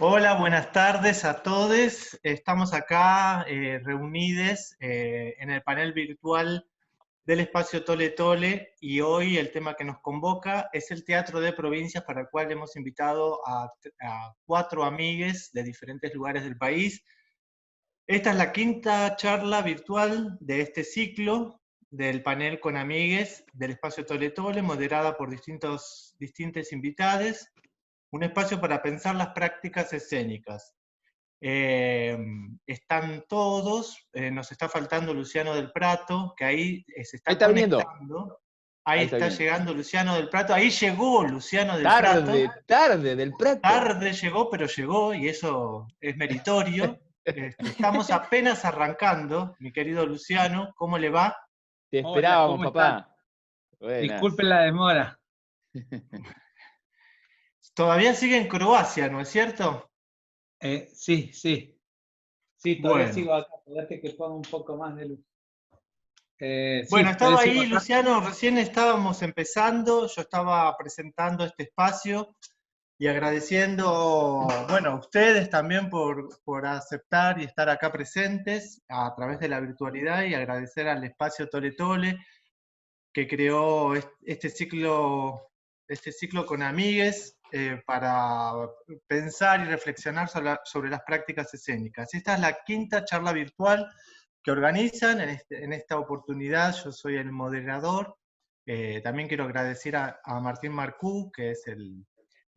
Hola, buenas tardes a todos. Estamos acá reunidos en el panel virtual del espacio Tole Tole y hoy el tema que nos convoca es el Teatro de Provincias, para el cual hemos invitado a 4 amigues de diferentes lugares del país. Esta es la quinta charla virtual de este ciclo del panel con amigues del espacio Tole Tole, moderada por distintos invitados. Un espacio para pensar las prácticas escénicas. Están todos, nos está faltando Luciano del Prato, que ahí se Ahí está está viniendo. conectando. Ahí Ahí está está viniendo. llegando Luciano del Prato, ahí llegó Luciano del Prato. Tarde del Prato. Tarde llegó, pero llegó, y eso es meritorio. Estamos apenas arrancando, mi querido Luciano, ¿cómo le va? Te Hola, esperábamos, ¿cómo están? papá. Buenas. Disculpen la demora. Todavía sigue en Croacia, ¿no es cierto? Sí, todavía Bueno. sigo acá. Poderte que ponga un poco más de luz. Bueno, Sí, todavía estaba sigo ahí, acá. Luciano, recién estábamos empezando, yo estaba presentando este espacio y agradeciendo, bueno, a ustedes también por aceptar y estar acá presentes a través de la virtualidad, y agradecer al espacio Tole Tole que creó este ciclo con amigues para pensar y reflexionar sobre las prácticas escénicas. Esta es la quinta charla virtual que organizan en esta oportunidad. Yo soy el moderador. También quiero agradecer a Martín Marcú, que es el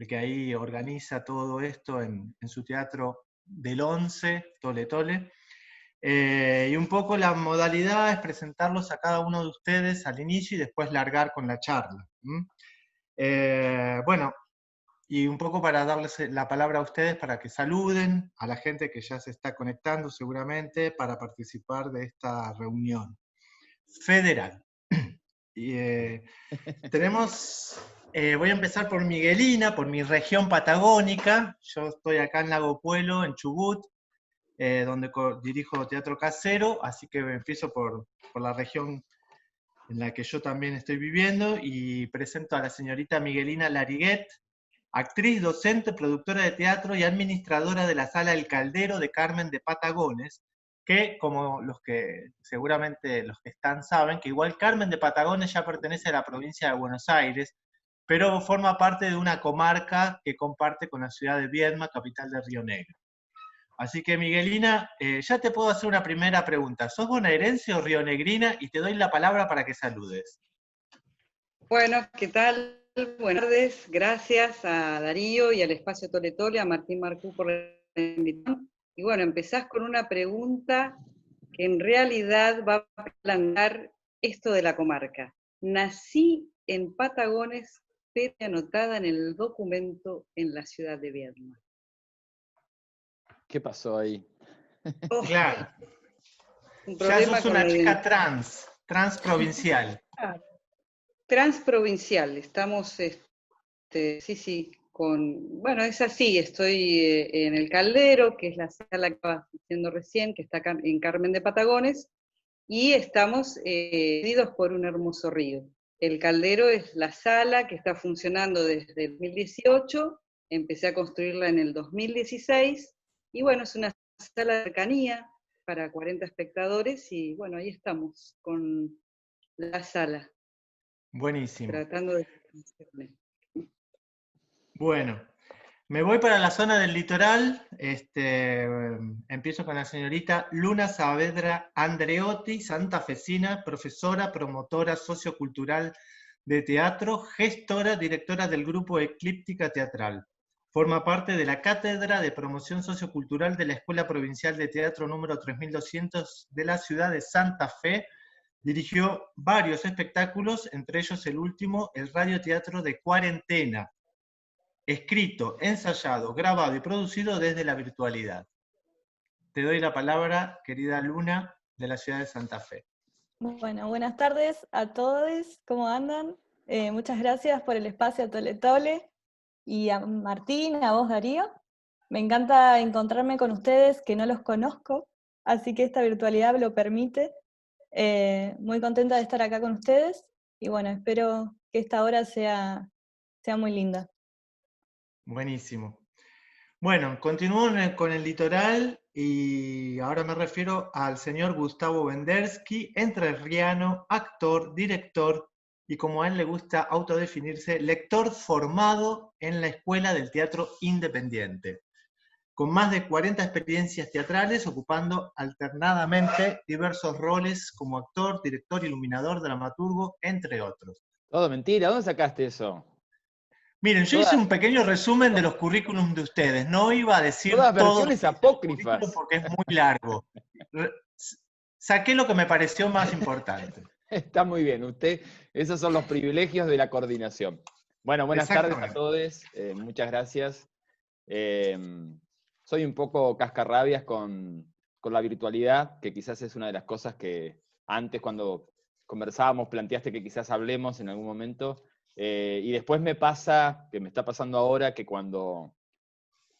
que ahí organiza todo esto en su teatro del 11, Tole Tole. Y un poco la modalidad es presentarlos a cada uno de ustedes al inicio y después largar con la charla. Bueno, y un poco para darles la palabra a ustedes para que saluden a la gente que ya se está conectando seguramente para participar de esta reunión federal. Y, voy a empezar por Miguelina, por mi región patagónica. Yo estoy acá en Lago Puelo, en Chubut, donde dirijo teatro casero, así que empiezo por la región en la que yo también estoy viviendo y presento a la señorita Miguelina Lariguet, actriz, docente, productora de teatro y administradora de la Sala El Caldero de Carmen de Patagones, que como seguramente los que están saben, que igual Carmen de Patagones ya pertenece a la provincia de Buenos Aires, pero forma parte de una comarca que comparte con la ciudad de Viedma, capital de Río Negro. Así que, Miguelina, ya te puedo hacer una primera pregunta. ¿Sos bonaerense o rionegrina? Y te doy la palabra para que saludes. Bueno, ¿qué tal? Buenas tardes. Gracias a Darío y al Espacio Tole Tole, a Martín Marcú por la invitación. Y bueno, empezás con una pregunta que en realidad va a plantear esto de la comarca. Nací en Patagones, pero anotada en el documento en la ciudad de Viedma. ¿Qué pasó ahí? Oh, Claro. un Ya problema sos con una la chica identidad. transprovincial. Transprovincial, estamos, sí, bueno, es así, estoy en el Caldero, que es la sala que estaba diciendo recién, que está acá en Carmen de Patagones, y estamos divididos por un hermoso río. El Caldero es la sala que está funcionando desde el 2018, empecé a construirla en el 2016, y bueno, es una sala de cercanía para 40 espectadores, y bueno, ahí estamos con la sala, Buenísimo. tratando de... Bueno, me voy para la zona del litoral. Empiezo con la señorita Luna Saavedra Andreotti, santafesina, profesora, promotora sociocultural de teatro, gestora, directora del grupo Eclíptica Teatral. Forma parte de la Cátedra de Promoción Sociocultural de la Escuela Provincial de Teatro número 3200 de la ciudad de Santa Fe. Dirigió varios espectáculos, entre ellos el último, el radioteatro de Cuarentena, escrito, ensayado, grabado y producido desde la virtualidad. Te doy la palabra, querida Luna, de la ciudad de Santa Fe. Bueno, buenas tardes a todos, ¿cómo andan? Muchas gracias por el espacio Tole Tole, y a Martín, a vos Darío. Me encanta encontrarme con ustedes, que no los conozco, así que esta virtualidad lo permite. Muy contenta de estar acá con ustedes, y bueno, espero que esta hora sea muy linda. Buenísimo. Bueno, continúo con el litoral y ahora me refiero al señor Gustavo Vendersky, entrerriano, actor, director y, como a él le gusta autodefinirse, lector formado en la Escuela del Teatro Independiente, con más de 40 experiencias teatrales, ocupando alternadamente diversos roles como actor, director, iluminador, dramaturgo, entre otros. Todo mentira, ¿dónde sacaste eso? Miren, yo hice un pequeño resumen de los currículums de ustedes. No iba a decir Todas todo versiones apócrifas. porque es muy largo. Saqué lo que me pareció más importante. Está muy bien, esos son los privilegios de la coordinación. Bueno, buenas tardes a todos, muchas gracias. Soy un poco cascarrabias con la virtualidad, que quizás es una de las cosas que antes, cuando conversábamos, planteaste que quizás hablemos en algún momento, y después me pasa, que me está pasando ahora, que cuando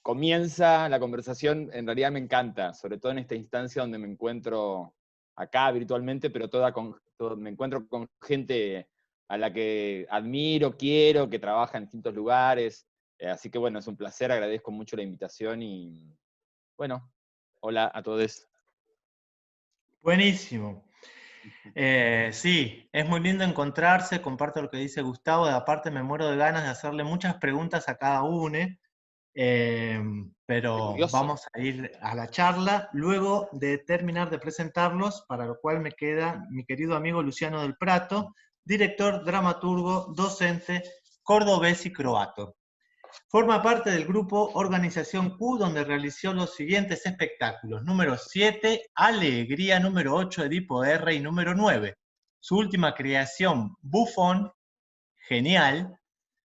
comienza la conversación, en realidad me encanta, sobre todo en esta instancia donde me encuentro acá virtualmente, pero me encuentro con gente a la que admiro, quiero, que trabaja en distintos lugares. Así que bueno, es un placer, agradezco mucho la invitación y bueno, hola a todos. Buenísimo. Sí, es muy lindo encontrarse, comparto lo que dice Gustavo, de aparte me muero de ganas de hacerle muchas preguntas a cada uno, pero vamos a ir a la charla luego de terminar de presentarlos, para lo cual me queda mi querido amigo Luciano del Prato, director, dramaturgo, docente, cordobés y croato. Forma parte del grupo Organización Q, donde realizó los siguientes espectáculos: número 7, Alegría, número 8, Edipo R, y número 9, su última creación, Bufón, genial,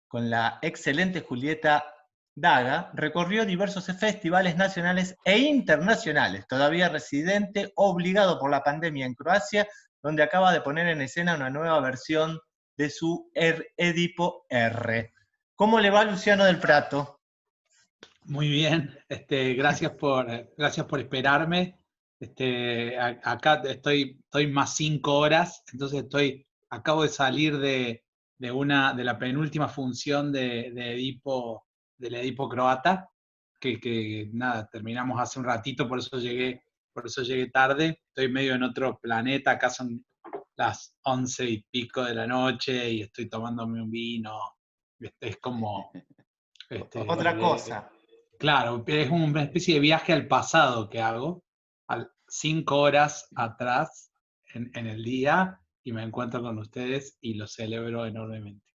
con la excelente Julieta Daga, recorrió diversos festivales nacionales e internacionales, todavía residente, obligado por la pandemia en Croacia, donde acaba de poner en escena una nueva versión de su Edipo R. ¿Cómo le va, Luciano del Prato? Muy bien, gracias por esperarme. Acá estoy más 5 horas, entonces acabo de salir de la penúltima función del Edipo croata, que nada, terminamos hace un ratito, por eso llegué tarde. Estoy medio en otro planeta, acá son las 11 y pico de la noche y estoy tomándome un vino. Es como otra cosa. Claro, es una especie de viaje al pasado que hago, 5 horas atrás en el día, y me encuentro con ustedes y lo celebro enormemente.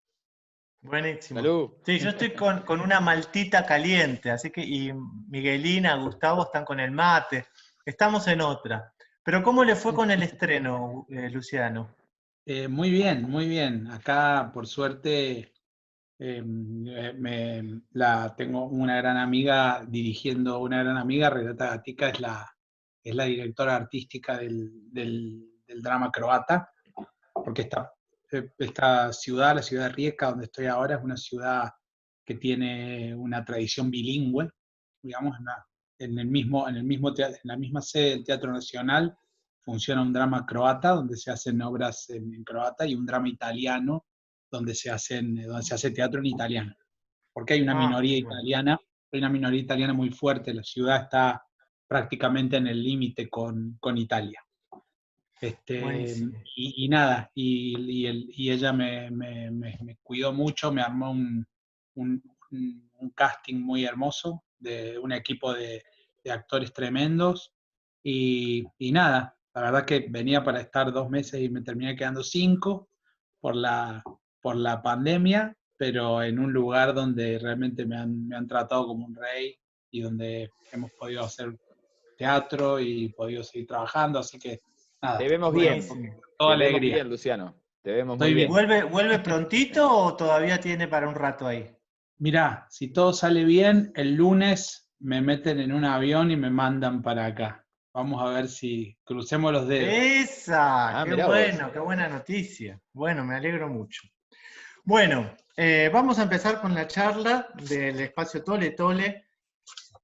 Buenísimo. Salud. Sí, yo estoy con una maltita caliente, así que, y Miguelina, Gustavo están con el mate. Estamos en otra. Pero ¿cómo le fue con el estreno, Luciano? Muy bien, muy bien. Acá, por suerte, tengo una gran amiga dirigiendo, una gran amiga. Renata Gatica es la directora artística del drama croata, porque esta ciudad, la ciudad de Rijeka, donde estoy ahora, es una ciudad que tiene una tradición bilingüe, digamos, en la misma sede del Teatro Nacional funciona un drama croata, donde se hacen obras en croata, y un drama italiano, donde se hace teatro en italiano. Porque hay una minoría italiana muy fuerte. La ciudad está prácticamente en el límite con Italia. Y nada, y ella me cuidó mucho, me armó un casting muy hermoso, de un equipo de actores tremendos, y nada, la verdad que venía para estar 2 meses y me terminé quedando 5 por la pandemia, pero en un lugar donde realmente me han tratado como un rey, y donde hemos podido hacer teatro y podido seguir trabajando, así que nada. Te vemos bien. Toda alegría. vemos bien, Luciano. Te vemos muy bien. ¿Vuelve prontito o todavía tiene para un rato ahí? Mirá, si todo sale bien, el lunes me meten en un avión y me mandan para acá. Vamos a ver si crucemos los dedos. ¡Esa! ¡Qué bueno! ¡Qué buena noticia! Bueno, me alegro mucho. Bueno, vamos a empezar con la charla del espacio Tole Tole.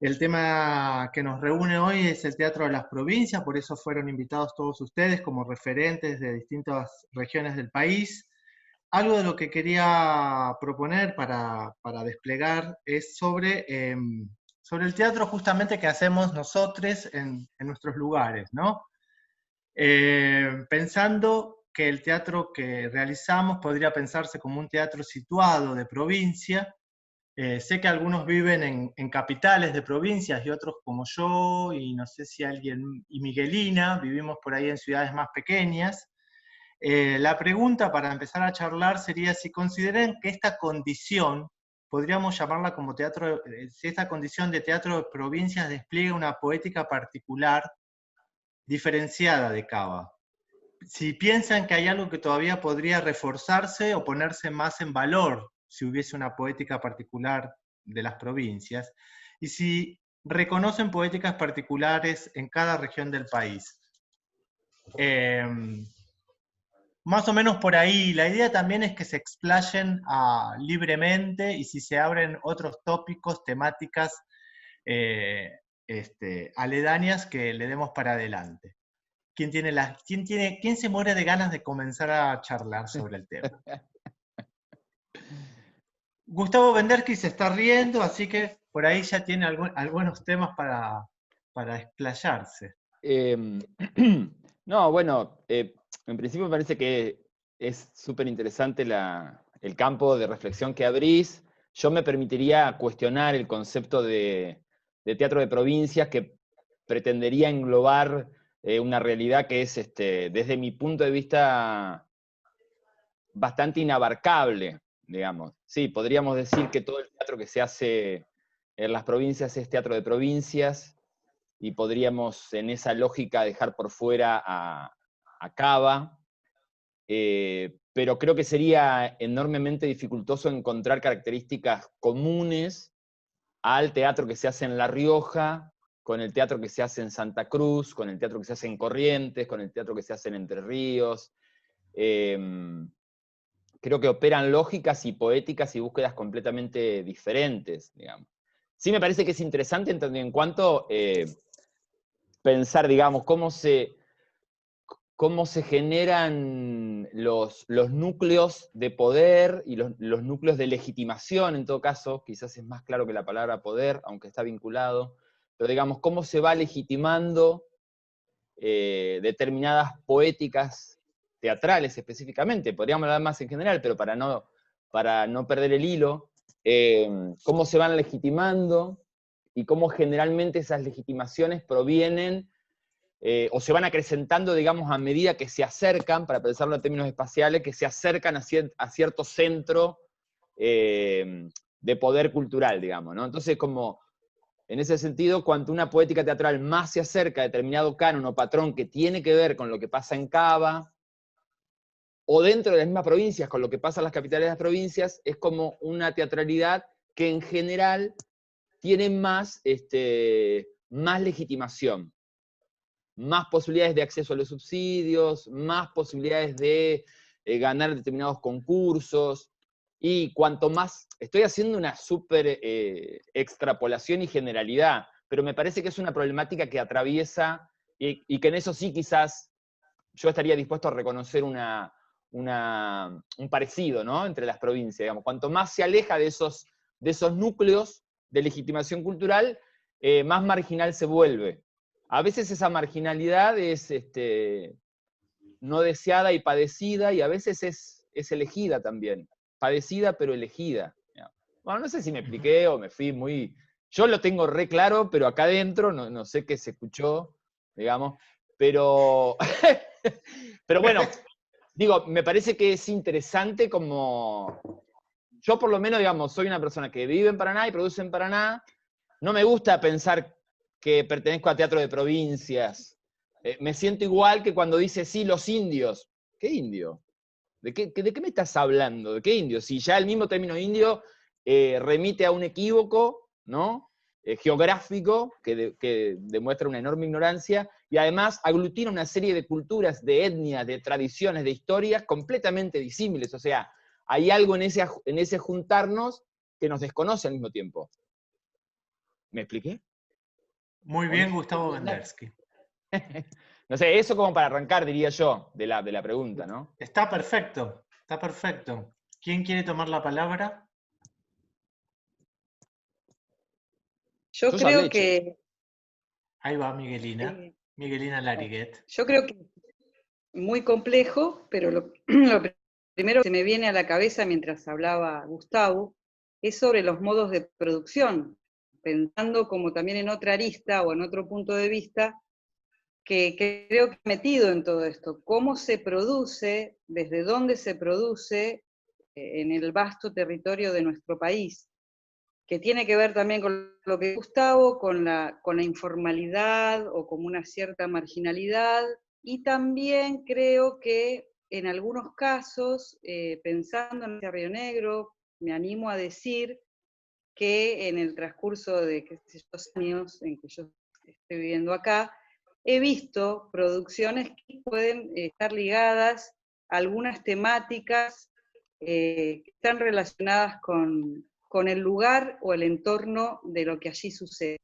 El tema que nos reúne hoy es el Teatro de las Provincias, por eso fueron invitados todos ustedes como referentes de distintas regiones del país. Algo de lo que quería proponer para desplegar es sobre sobre el teatro justamente que hacemos nosotros en nuestros lugares, ¿no? Pensando que el teatro que realizamos podría pensarse como un teatro situado de provincia. Sé que algunos viven en capitales de provincias y otros como yo, y no sé si alguien, y Miguelina, vivimos por ahí en ciudades más pequeñas. La pregunta para empezar a charlar sería si consideran que esta condición, podríamos llamarla como teatro, si esta condición de teatro de provincias despliega una poética particular diferenciada de Cava. Si piensan que hay algo que todavía podría reforzarse o ponerse más en valor si hubiese una poética particular de las provincias, y si reconocen poéticas particulares en cada región del país. Más o menos por ahí. La idea también es que se explayen libremente, y si se abren otros tópicos, temáticas aledañas, que le demos para adelante. ¿Quién se muere de ganas de comenzar a charlar sobre el tema? Gustavo Vendersky se está riendo, así que por ahí ya tiene algunos temas para explayarse. No, bueno, en principio me parece que es súper interesante el campo de reflexión que abrís. Yo me permitiría cuestionar el concepto de teatro de provincias, que pretendería englobar una realidad que es, desde mi punto de vista, bastante inabarcable, digamos. Sí, podríamos decir que todo el teatro que se hace en las provincias es teatro de provincias, y podríamos en esa lógica dejar por fuera a Cava, pero creo que sería enormemente dificultoso encontrar características comunes al teatro que se hace en La Rioja, con el teatro que se hace en Santa Cruz, con el teatro que se hace en Corrientes, con el teatro que se hace en Entre Ríos. Creo que operan lógicas y poéticas y búsquedas completamente diferentes, digamos. Sí me parece que es interesante en cuanto pensar, digamos, cómo se generan los núcleos de poder y los núcleos de legitimación, en todo caso, quizás es más claro que la palabra poder, aunque está vinculado, pero digamos, cómo se va legitimando determinadas poéticas teatrales específicamente, podríamos hablar más en general, pero para no perder el hilo, cómo se van legitimando y cómo generalmente esas legitimaciones provienen o se van acrecentando, digamos, a medida que se acercan, para pensarlo en términos espaciales, que se acercan a cierto centro de poder cultural, digamos, ¿no? Entonces, como en ese sentido, cuanto una poética teatral más se acerca a determinado canon o patrón que tiene que ver con lo que pasa en Cava, o dentro de las mismas provincias, con lo que pasa en las capitales de las provincias, es como una teatralidad que en general tiene más legitimación, más posibilidades de acceso a los subsidios, más posibilidades de ganar determinados concursos, y cuanto más, estoy haciendo una súper extrapolación y generalidad, pero me parece que es una problemática que atraviesa, y que en eso sí quizás yo estaría dispuesto a reconocer un parecido, ¿no?, entre las provincias, digamos. Cuanto más se aleja de esos núcleos de legitimación cultural, más marginal se vuelve. A veces esa marginalidad es no deseada y padecida, y a veces es elegida también. Padecida pero elegida. Bueno, no sé si me expliqué o me fui muy... Yo lo tengo re claro, pero acá adentro no sé qué se escuchó, digamos. Pero bueno, digo, me parece que es interesante como... Yo por lo menos, digamos, soy una persona que vive en Paraná y produce en Paraná. No me gusta pensar que pertenezco a teatro de provincias. Me siento igual que cuando dice, sí, los indios. ¿Qué indio? ¿De qué me estás hablando? ¿De qué indio? Si ya el mismo término indio remite a un equívoco, ¿no?, geográfico, que demuestra una enorme ignorancia, y además aglutina una serie de culturas, de etnias, de tradiciones, de historias completamente disímiles. O sea, hay algo en ese juntarnos que nos desconoce al mismo tiempo. ¿Me expliqué? Muy bien, Gustavo Vendersky. No sé, eso como para arrancar, diría yo, de la pregunta, ¿no? Está perfecto, está perfecto. ¿Quién quiere tomar la palabra? Yo Yo ya creo hablé, che. que, Ahí va Miguelina. eh, Miguelina Lariguet. yo creo que es muy complejo, pero lo primero que se me viene a la cabeza mientras hablaba Gustavo es sobre los modos de producción, pensando como también en otra arista o en otro punto de vista que creo que he metido en todo esto, cómo se produce, desde dónde se produce en el vasto territorio de nuestro país, que tiene que ver también con lo que Gustavo, con la informalidad o con una cierta marginalidad, y también creo que en algunos casos, pensando en este Río Negro, me animo a decir que en el transcurso de estos años en que yo estoy viviendo acá, he visto producciones que pueden estar ligadas a algunas temáticas que están relacionadas con el lugar o el entorno de lo que allí sucede.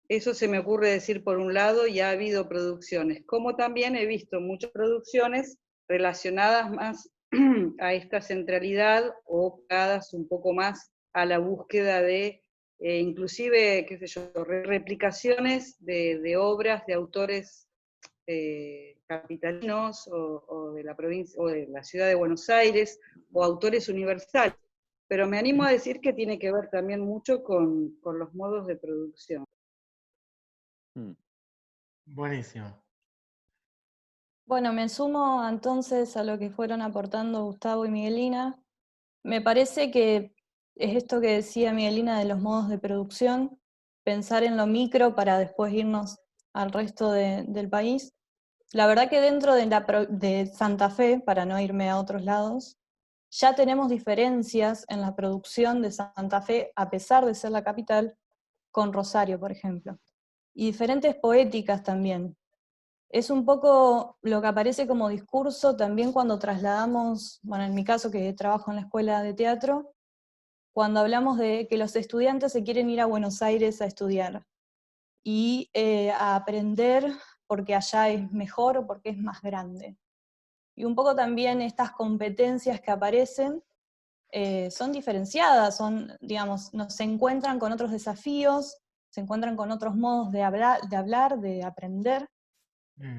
Eso se me ocurre decir por un lado, y ha habido producciones, como también he visto muchas producciones relacionadas más a esta centralidad o pegadas un poco más a la búsqueda de, inclusive, qué sé yo, replicaciones de obras de autores capitalinos o de la provincia o de la ciudad de Buenos Aires, o autores universales. Pero me animo a decir que tiene que ver también mucho con los modos de producción. Buenísimo. Bueno, me sumo entonces a lo que fueron aportando Gustavo y Miguelina. Me parece que es esto que decía Miguelina de los modos de producción, pensar en lo micro para después irnos al resto del país. La verdad que dentro de Santa Fe, para no irme a otros lados, ya tenemos diferencias en la producción de Santa Fe, a pesar de ser la capital, con Rosario, por ejemplo. Y diferentes poéticas también. Es un poco lo que aparece como discurso también cuando trasladamos, bueno, en mi caso que trabajo en la escuela de teatro, cuando hablamos de que los estudiantes se quieren ir a Buenos Aires a estudiar y a aprender porque allá es mejor o porque es más grande. Y un poco también estas competencias que aparecen son diferenciadas, son, digamos, se encuentran con otros desafíos, se encuentran con otros modos de hablar, de aprender.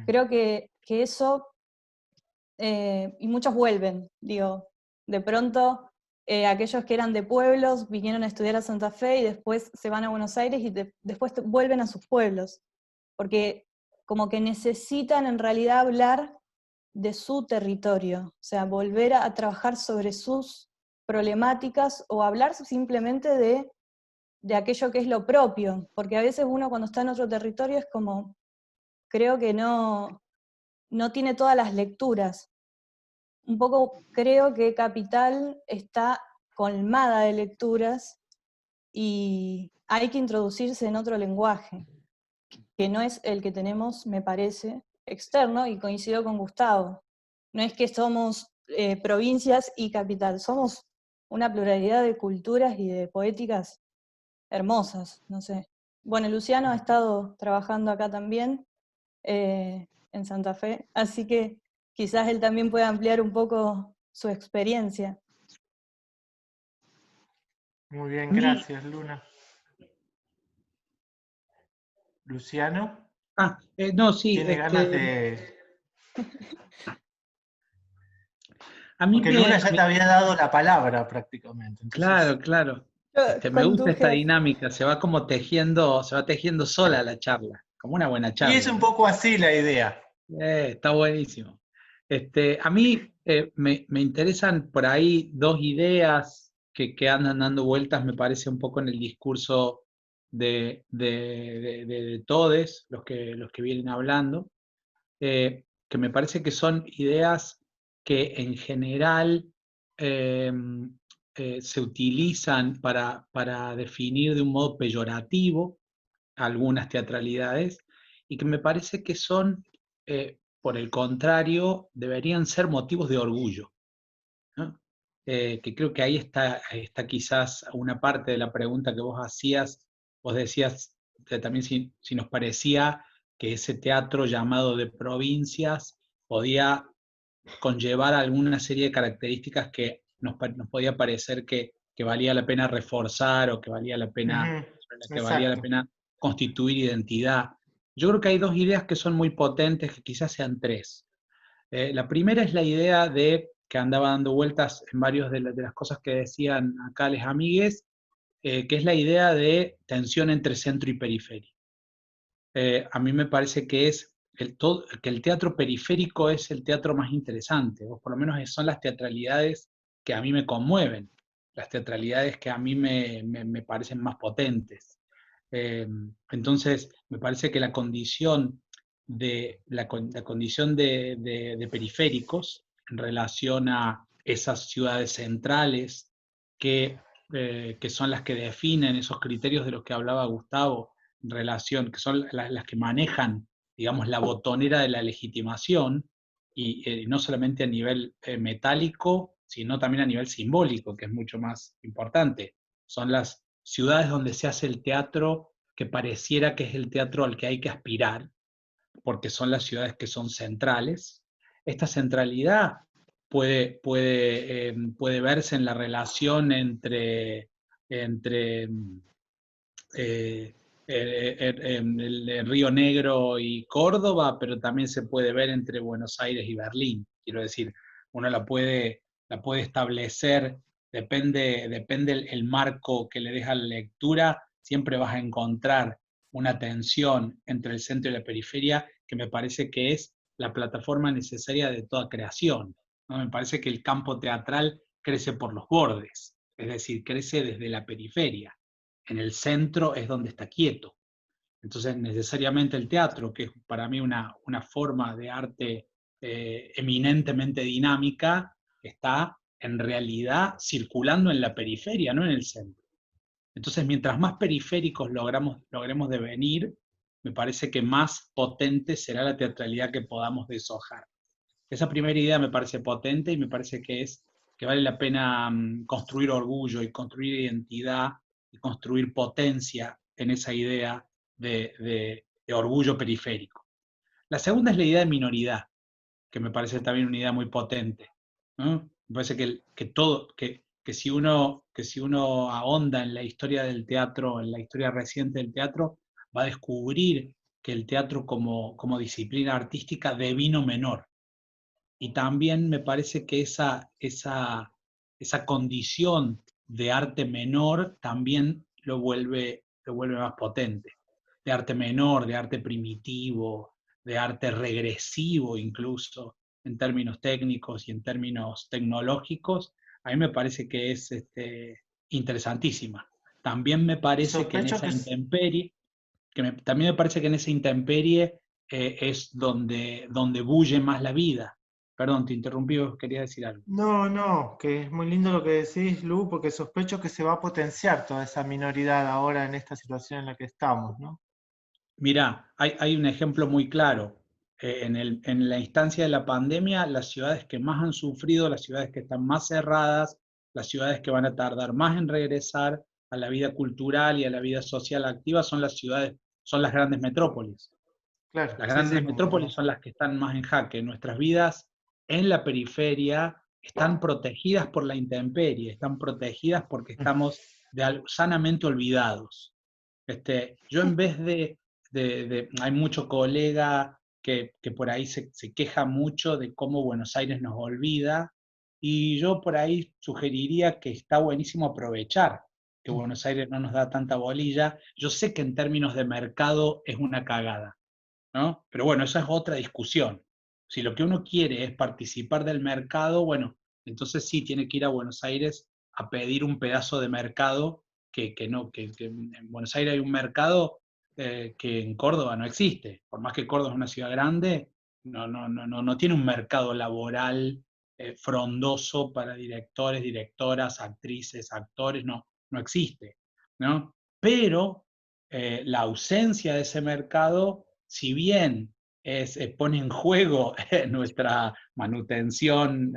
Creo que eso, y muchos vuelven, digo, de pronto aquellos que eran de pueblos vinieron a estudiar a Santa Fe y después se van a Buenos Aires y después vuelven a sus pueblos, porque como que necesitan en realidad hablar de su territorio, o sea, volver a trabajar sobre sus problemáticas o hablar simplemente de aquello que es lo propio, porque a veces uno cuando está en otro territorio es como, creo que no tiene todas las lecturas. Un poco creo que Capital está colmada de lecturas y hay que introducirse en otro lenguaje, que no es el que tenemos, me parece, externo, y coincido con Gustavo. No es que somos provincias y capital, somos una pluralidad de culturas y de poéticas hermosas, no sé. Bueno, Luciano ha estado trabajando acá también, en Santa Fe, así que quizás él también pueda ampliar un poco su experiencia. Muy bien, gracias, Luna. Luciano, No, sí, ¿tiene ganas de...? a mí Porque Luna ya te había dado la palabra prácticamente. Entonces, claro, claro. Yo Me gusta conduje esta así. dinámica, se va como tejiendo, se va tejiendo sola la charla, como una buena y es charla, un ¿no? poco así la idea. Está buenísimo. A mí me interesan por ahí dos ideas que andan dando vueltas, me parece un poco en el discurso de todes, los que vienen hablando, que me parece que son ideas que en general eh, se utilizan para definir de un modo peyorativo algunas teatralidades y que me parece que son, por el contrario, deberían ser motivos de orgullo, ¿no? Que creo que ahí está quizás una parte de la pregunta que vos hacías. Vos decías también si nos parecía que ese teatro llamado de provincias podía conllevar alguna serie de características que nos podía parecer que valía la pena reforzar o que valía la pena Ujú. en la que valía la Exacto. pena constituir identidad. Yo creo que hay dos ideas que son muy potentes, que quizás sean tres. La primera es la idea de, que andaba dando vueltas en varias de las cosas que decían acá les amigues, que es la idea de tensión entre centro y periferia. A mí me parece que que el teatro periférico es el teatro más interesante, o por lo menos son las teatralidades que a mí me conmueven, las teatralidades que a mí me parecen más potentes. Entonces, me parece que la condición de periféricos en relación a esas ciudades centrales que son las que definen esos criterios de los que hablaba Gustavo, en relación, que son las que manejan, digamos, la botonera de la legitimación, y no solamente a nivel metálico, sino también a nivel simbólico, que es mucho más importante. Son las ciudades donde se hace el teatro que pareciera que es el teatro al que hay que aspirar, porque son las ciudades que son centrales. Esta centralidad puede verse en la relación entre el Río Negro y Córdoba, pero también se puede ver entre Buenos Aires y Berlín. Quiero decir, uno la puede establecer, depende el marco que le deja la lectura, siempre vas a encontrar una tensión entre el centro y la periferia que me parece que es la plataforma necesaria de toda creación, ¿no? Me parece que el campo teatral crece por los bordes, es decir, crece desde la periferia. En el centro es donde está quieto. Entonces, necesariamente el teatro, que es para mí una forma de arte eminentemente dinámica, está en realidad circulando en la periferia, no en el centro. Entonces, mientras más periféricos logremos devenir, me parece que más potente será la teatralidad que podamos deshojar. Esa primera idea me parece potente y me parece que vale la pena construir orgullo y construir identidad y construir potencia en esa idea de orgullo periférico. La segunda es la idea de minoridad, que me parece también una idea muy potente, ¿no? Me parece que si uno ahonda en la historia del teatro, en la historia reciente del teatro, va a descubrir que el teatro como disciplina artística devino menor. Y también me parece que esa condición de arte menor también lo vuelve más potente. De arte menor, de arte primitivo, de arte regresivo incluso, en términos técnicos y en términos tecnológicos, a mí me parece que es interesantísima. También me Y parece que en sospecho esa que intemperie, también me parece que en esa intemperie es donde bulle más la vida. Perdón, te interrumpí, quería decir algo. no, no, que es muy lindo lo que decís, Lu, porque sospecho que se va a potenciar toda esa minoridad ahora en esta situación en la que estamos, ¿no? Mirá, hay un ejemplo muy claro. En la instancia de la pandemia, las ciudades que más han sufrido, las ciudades que están más cerradas, las ciudades que van a tardar más en regresar a la vida cultural y a la vida social activa son las grandes metrópolis. Claro, Las sí, grandes sí, como metrópolis son las que están más en jaque. Nuestras vidas en la periferia están protegidas por la intemperie, están protegidas porque estamos sanamente olvidados. Yo en vez hay mucho colega que por ahí se queja mucho de cómo Buenos Aires nos olvida, y yo por ahí sugeriría que está buenísimo aprovechar que Buenos Aires no nos da tanta bolilla. Yo sé que en términos de mercado es una cagada, ¿no? Pero bueno, esa es otra discusión. Si lo que uno quiere es participar del mercado, bueno, entonces sí tiene que ir a Buenos Aires a pedir un pedazo de mercado que en Buenos Aires hay un mercado que en Córdoba no existe. Por más que Córdoba es una ciudad grande, no tiene un mercado laboral frondoso para directores, directoras, actrices, actores, no existe, ¿no? Pero la ausencia de ese mercado, si bien pone en juego nuestra manutención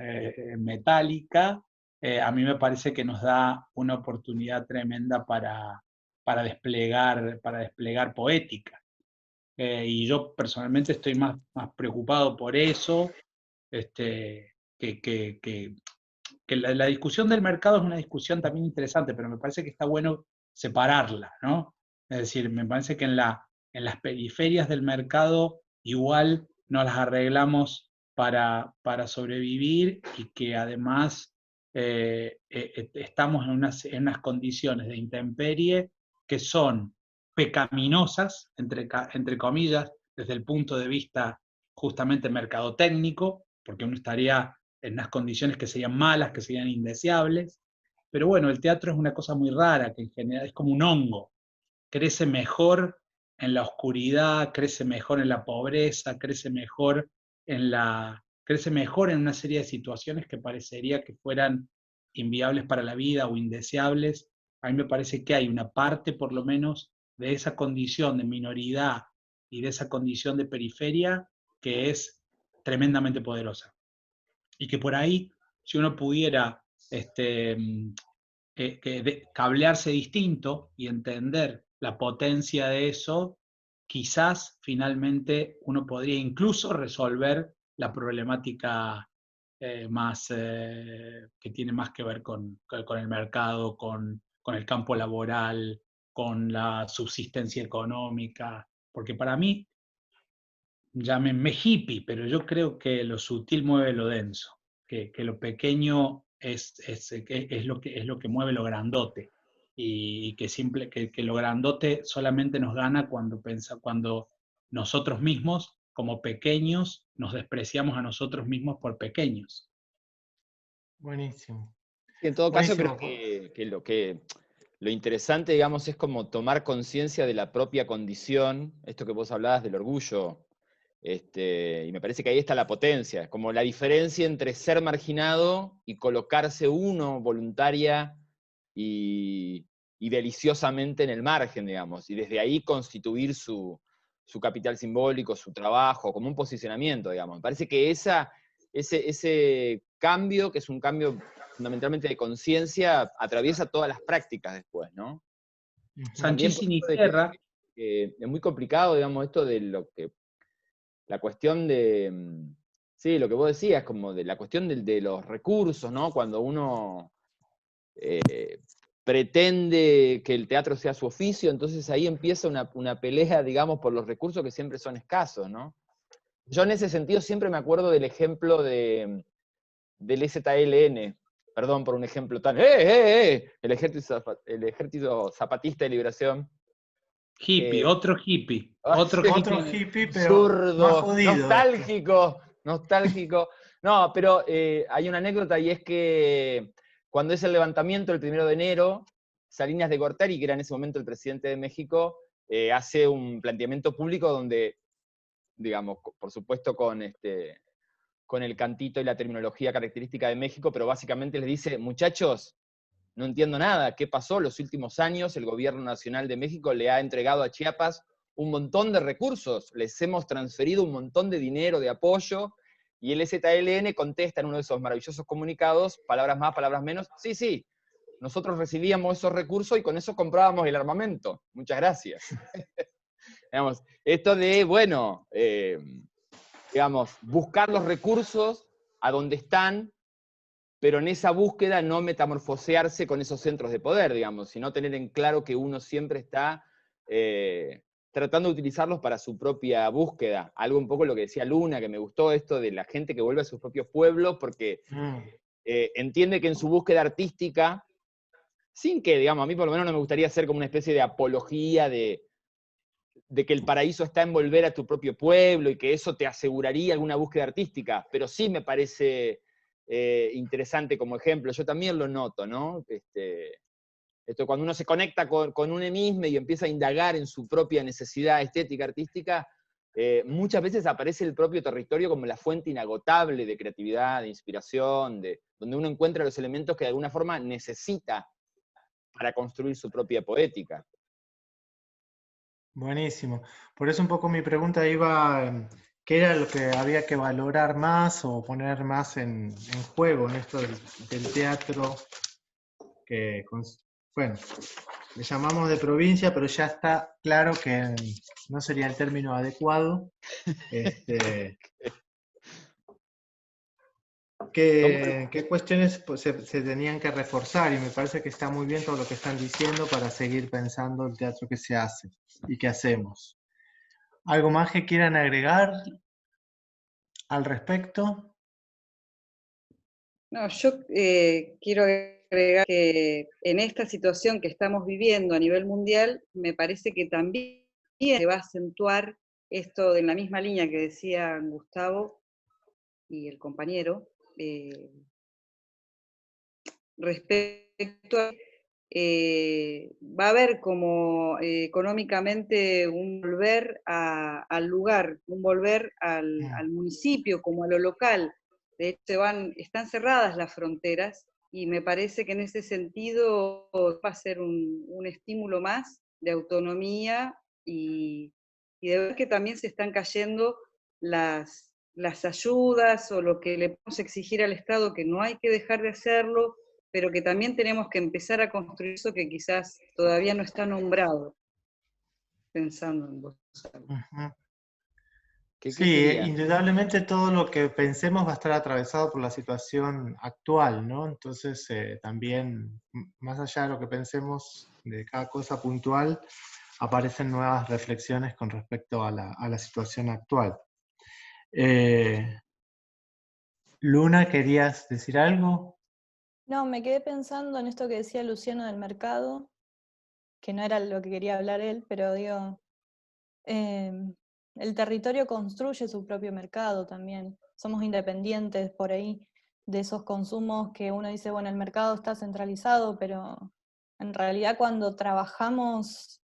metálica, a mí me parece que nos da una oportunidad tremenda para desplegar poética. Y yo personalmente estoy más preocupado por eso, que, que, que, que la discusión del mercado es una discusión también interesante, pero me parece que está bueno separarla, ¿no? Es decir, me parece que en las periferias del mercado igual nos las arreglamos para sobrevivir y que además estamos en unas condiciones de intemperie que son pecaminosas, entre comillas, desde el punto de vista justamente mercadotécnico, porque uno estaría en unas condiciones que serían malas, que serían indeseables. Pero bueno, el teatro es una cosa muy rara, que en general es como un hongo. Crece mejor en la oscuridad, crece mejor en la pobreza, crece mejor en una serie de situaciones que parecería que fueran inviables para la vida o indeseables. A mí me parece que hay una parte, por lo menos, de esa condición de minoridad y de esa condición de periferia que es tremendamente poderosa. Y que por ahí, si uno pudiera cablearse distinto y entender la potencia de eso, quizás finalmente uno podría incluso resolver la problemática que tiene más que ver con el mercado, con el campo laboral, con la subsistencia económica, porque para mí, llámenme hippie, pero yo creo que lo sutil mueve lo denso, que lo pequeño es lo que mueve lo grandote, y que lo grandote solamente nos gana cuando nosotros mismos, como pequeños, nos despreciamos a nosotros mismos por pequeños. Buenísimo. En todo caso, Buenísimo. creo que lo interesante, digamos, es como tomar conciencia de la propia condición, esto que vos hablabas del orgullo, y me parece que ahí está la potencia, como la diferencia entre ser marginado y colocarse uno voluntaria y deliciosamente en el margen, digamos, y desde ahí constituir su capital simbólico, su trabajo, como un posicionamiento, digamos. Me parece que ese cambio, que es un cambio fundamentalmente de conciencia, atraviesa todas las prácticas después, ¿no? También Sanchís por y esto de Tierra. que es muy complicado, digamos, esto de la cuestión de, sí, lo que vos decías, como de la cuestión de los recursos, ¿no? Cuando uno pretende que el teatro sea su oficio, entonces ahí empieza una pelea, digamos, por los recursos que siempre son escasos, ¿no? Yo en ese sentido siempre me acuerdo del ejemplo del EZLN, perdón por un ejemplo tan... El Ejército Zapatista de Liberación. Hippie, otro hippie. Otro hippie, pero absurdo, más jodido. nostálgico. No, pero hay una anécdota, y es que cuando es el levantamiento el 1 de enero, Salinas de Gortari, que era en ese momento el presidente de México, hace un planteamiento público donde, digamos, por supuesto con el cantito y la terminología característica de México, pero básicamente les dice: muchachos, no entiendo nada, ¿qué pasó? Los últimos años el gobierno nacional de México le ha entregado a Chiapas un montón de recursos, les hemos transferido un montón de dinero, de apoyo, y el EZLN contesta en uno de esos maravillosos comunicados, palabras más, palabras menos: sí, nosotros recibíamos esos recursos y con eso comprábamos el armamento, muchas gracias. Digamos, esto de, bueno, digamos, buscar los recursos a donde están, pero en esa búsqueda no metamorfosearse con esos centros de poder, digamos, sino tener en claro que uno siempre está tratando de utilizarlos para su propia búsqueda. Algo un poco lo que decía Luna, que me gustó esto de la gente que vuelve a sus propios pueblos, porque entiende que en su búsqueda artística, sin que, digamos, a mí por lo menos no me gustaría hacer como una especie de apología de que el paraíso está en volver a tu propio pueblo y que eso te aseguraría alguna búsqueda artística, pero sí me parece interesante como ejemplo. Yo también lo noto, ¿no? Esto cuando uno se conecta con uno mismo y empieza a indagar en su propia necesidad estética, artística, muchas veces aparece el propio territorio como la fuente inagotable de creatividad, de inspiración, donde uno encuentra los elementos que de alguna forma necesita para construir su propia poética. Buenísimo. Por eso un poco mi pregunta iba, ¿qué era lo que había que valorar más o poner más en juego en esto del teatro? Que, bueno, le llamamos de provincia, pero ya está claro que no sería el término adecuado. qué cuestiones pues, se tenían que reforzar, y me parece que está muy bien todo lo que están diciendo para seguir pensando el teatro que se hace y que hacemos. ¿Algo más que quieran agregar al respecto? No, yo quiero agregar que en esta situación que estamos viviendo a nivel mundial, me parece que también se va a acentuar esto en la misma línea que decía Gustavo y el compañero, respecto a va a haber como económicamente un volver al lugar, un volver al municipio, como a lo local. De hecho, están cerradas las fronteras y me parece que en ese sentido va a ser un estímulo más de autonomía y de ver que también se están cayendo las ayudas o lo que le podemos exigir al Estado, que no hay que dejar de hacerlo, pero que también tenemos que empezar a construir eso que quizás todavía no está nombrado, pensando en vos. Ujú. ¿Qué Sí, sería? indudablemente todo lo que pensemos va a estar atravesado por la situación actual, ¿no? Entonces, también, más allá de lo que pensemos de cada cosa puntual, aparecen nuevas reflexiones con respecto a la situación actual. Luna, ¿querías decir algo? No, me quedé pensando en esto que decía Luciano del mercado, que no era lo que quería hablar él, pero digo, el territorio construye su propio mercado también. Somos independientes por ahí de esos consumos que uno dice, bueno, el mercado está centralizado, pero en realidad cuando trabajamos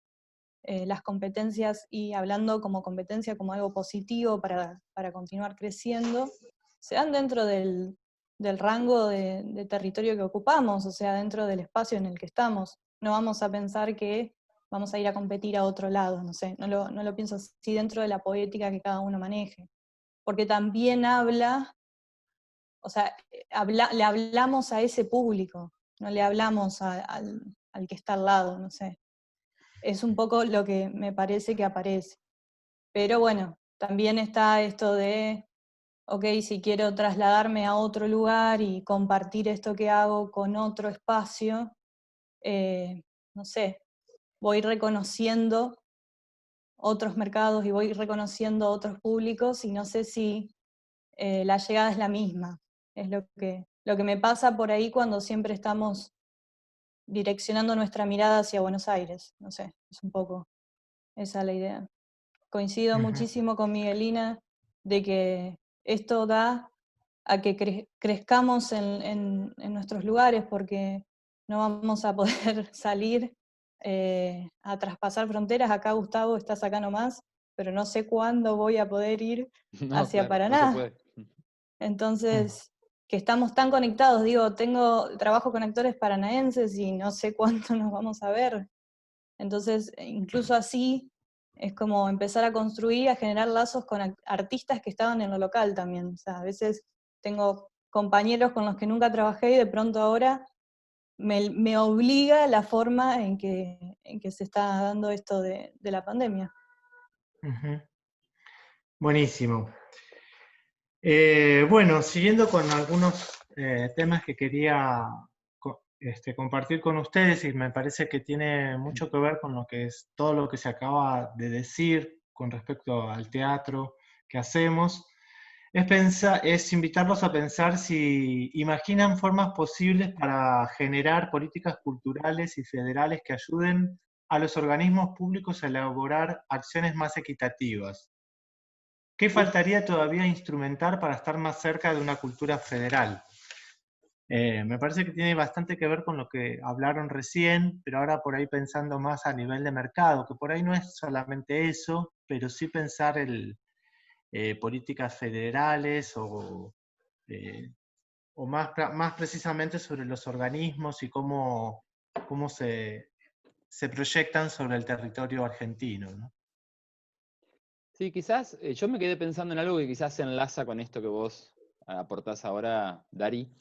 las competencias y hablando como competencia como algo positivo para continuar creciendo, se dan dentro del rango de territorio que ocupamos, o sea, dentro del espacio en el que estamos. No vamos a pensar que vamos a ir a competir a otro lado, no sé, no lo pienso así dentro de la poética que cada uno maneje, porque también habla, o sea, le hablamos a ese público, no le hablamos al que está al lado, no sé. Es un poco lo que me parece que aparece. Pero bueno, también está esto de, ok, si quiero trasladarme a otro lugar y compartir esto que hago con otro espacio, no sé, voy reconociendo otros mercados y voy reconociendo otros públicos y no sé si la llegada es la misma. Es lo que me pasa por ahí cuando siempre estamos direccionando nuestra mirada hacia Buenos Aires. No sé, es un poco esa la idea. Coincido Ujú. muchísimo con Miguelina de que esto da a que crezcamos en nuestros lugares porque no vamos a poder salir a traspasar fronteras. Acá Gustavo estás acá nomás, pero no sé cuándo voy a poder ir No, hacia claro, no se Paraná. puede. Entonces, que estamos tan conectados, digo, trabajo con actores paranaenses y no sé cuánto nos vamos a ver. Entonces, incluso así, es como empezar a construir, a generar lazos con artistas que estaban en lo local también. O sea, a veces tengo compañeros con los que nunca trabajé y de pronto ahora me obliga la forma en que se está dando esto de la pandemia. Ujú. Buenísimo. Bueno, siguiendo con algunos temas que quería compartir con ustedes, y me parece que tiene mucho que ver con lo que es todo lo que se acaba de decir con respecto al teatro que hacemos, es invitarlos a pensar si imaginan formas posibles para generar políticas culturales y federales que ayuden a los organismos públicos a elaborar acciones más equitativas. ¿Qué faltaría todavía instrumentar para estar más cerca de una cultura federal? Me parece que tiene bastante que ver con lo que hablaron recién, pero ahora por ahí pensando más a nivel de mercado, que por ahí no es solamente eso, pero sí pensar políticas federales eh, o más precisamente sobre los organismos y cómo se proyectan sobre el territorio argentino, ¿no? Sí, quizás yo me quedé pensando en algo que quizás se enlaza con esto que vos aportás ahora, Dari.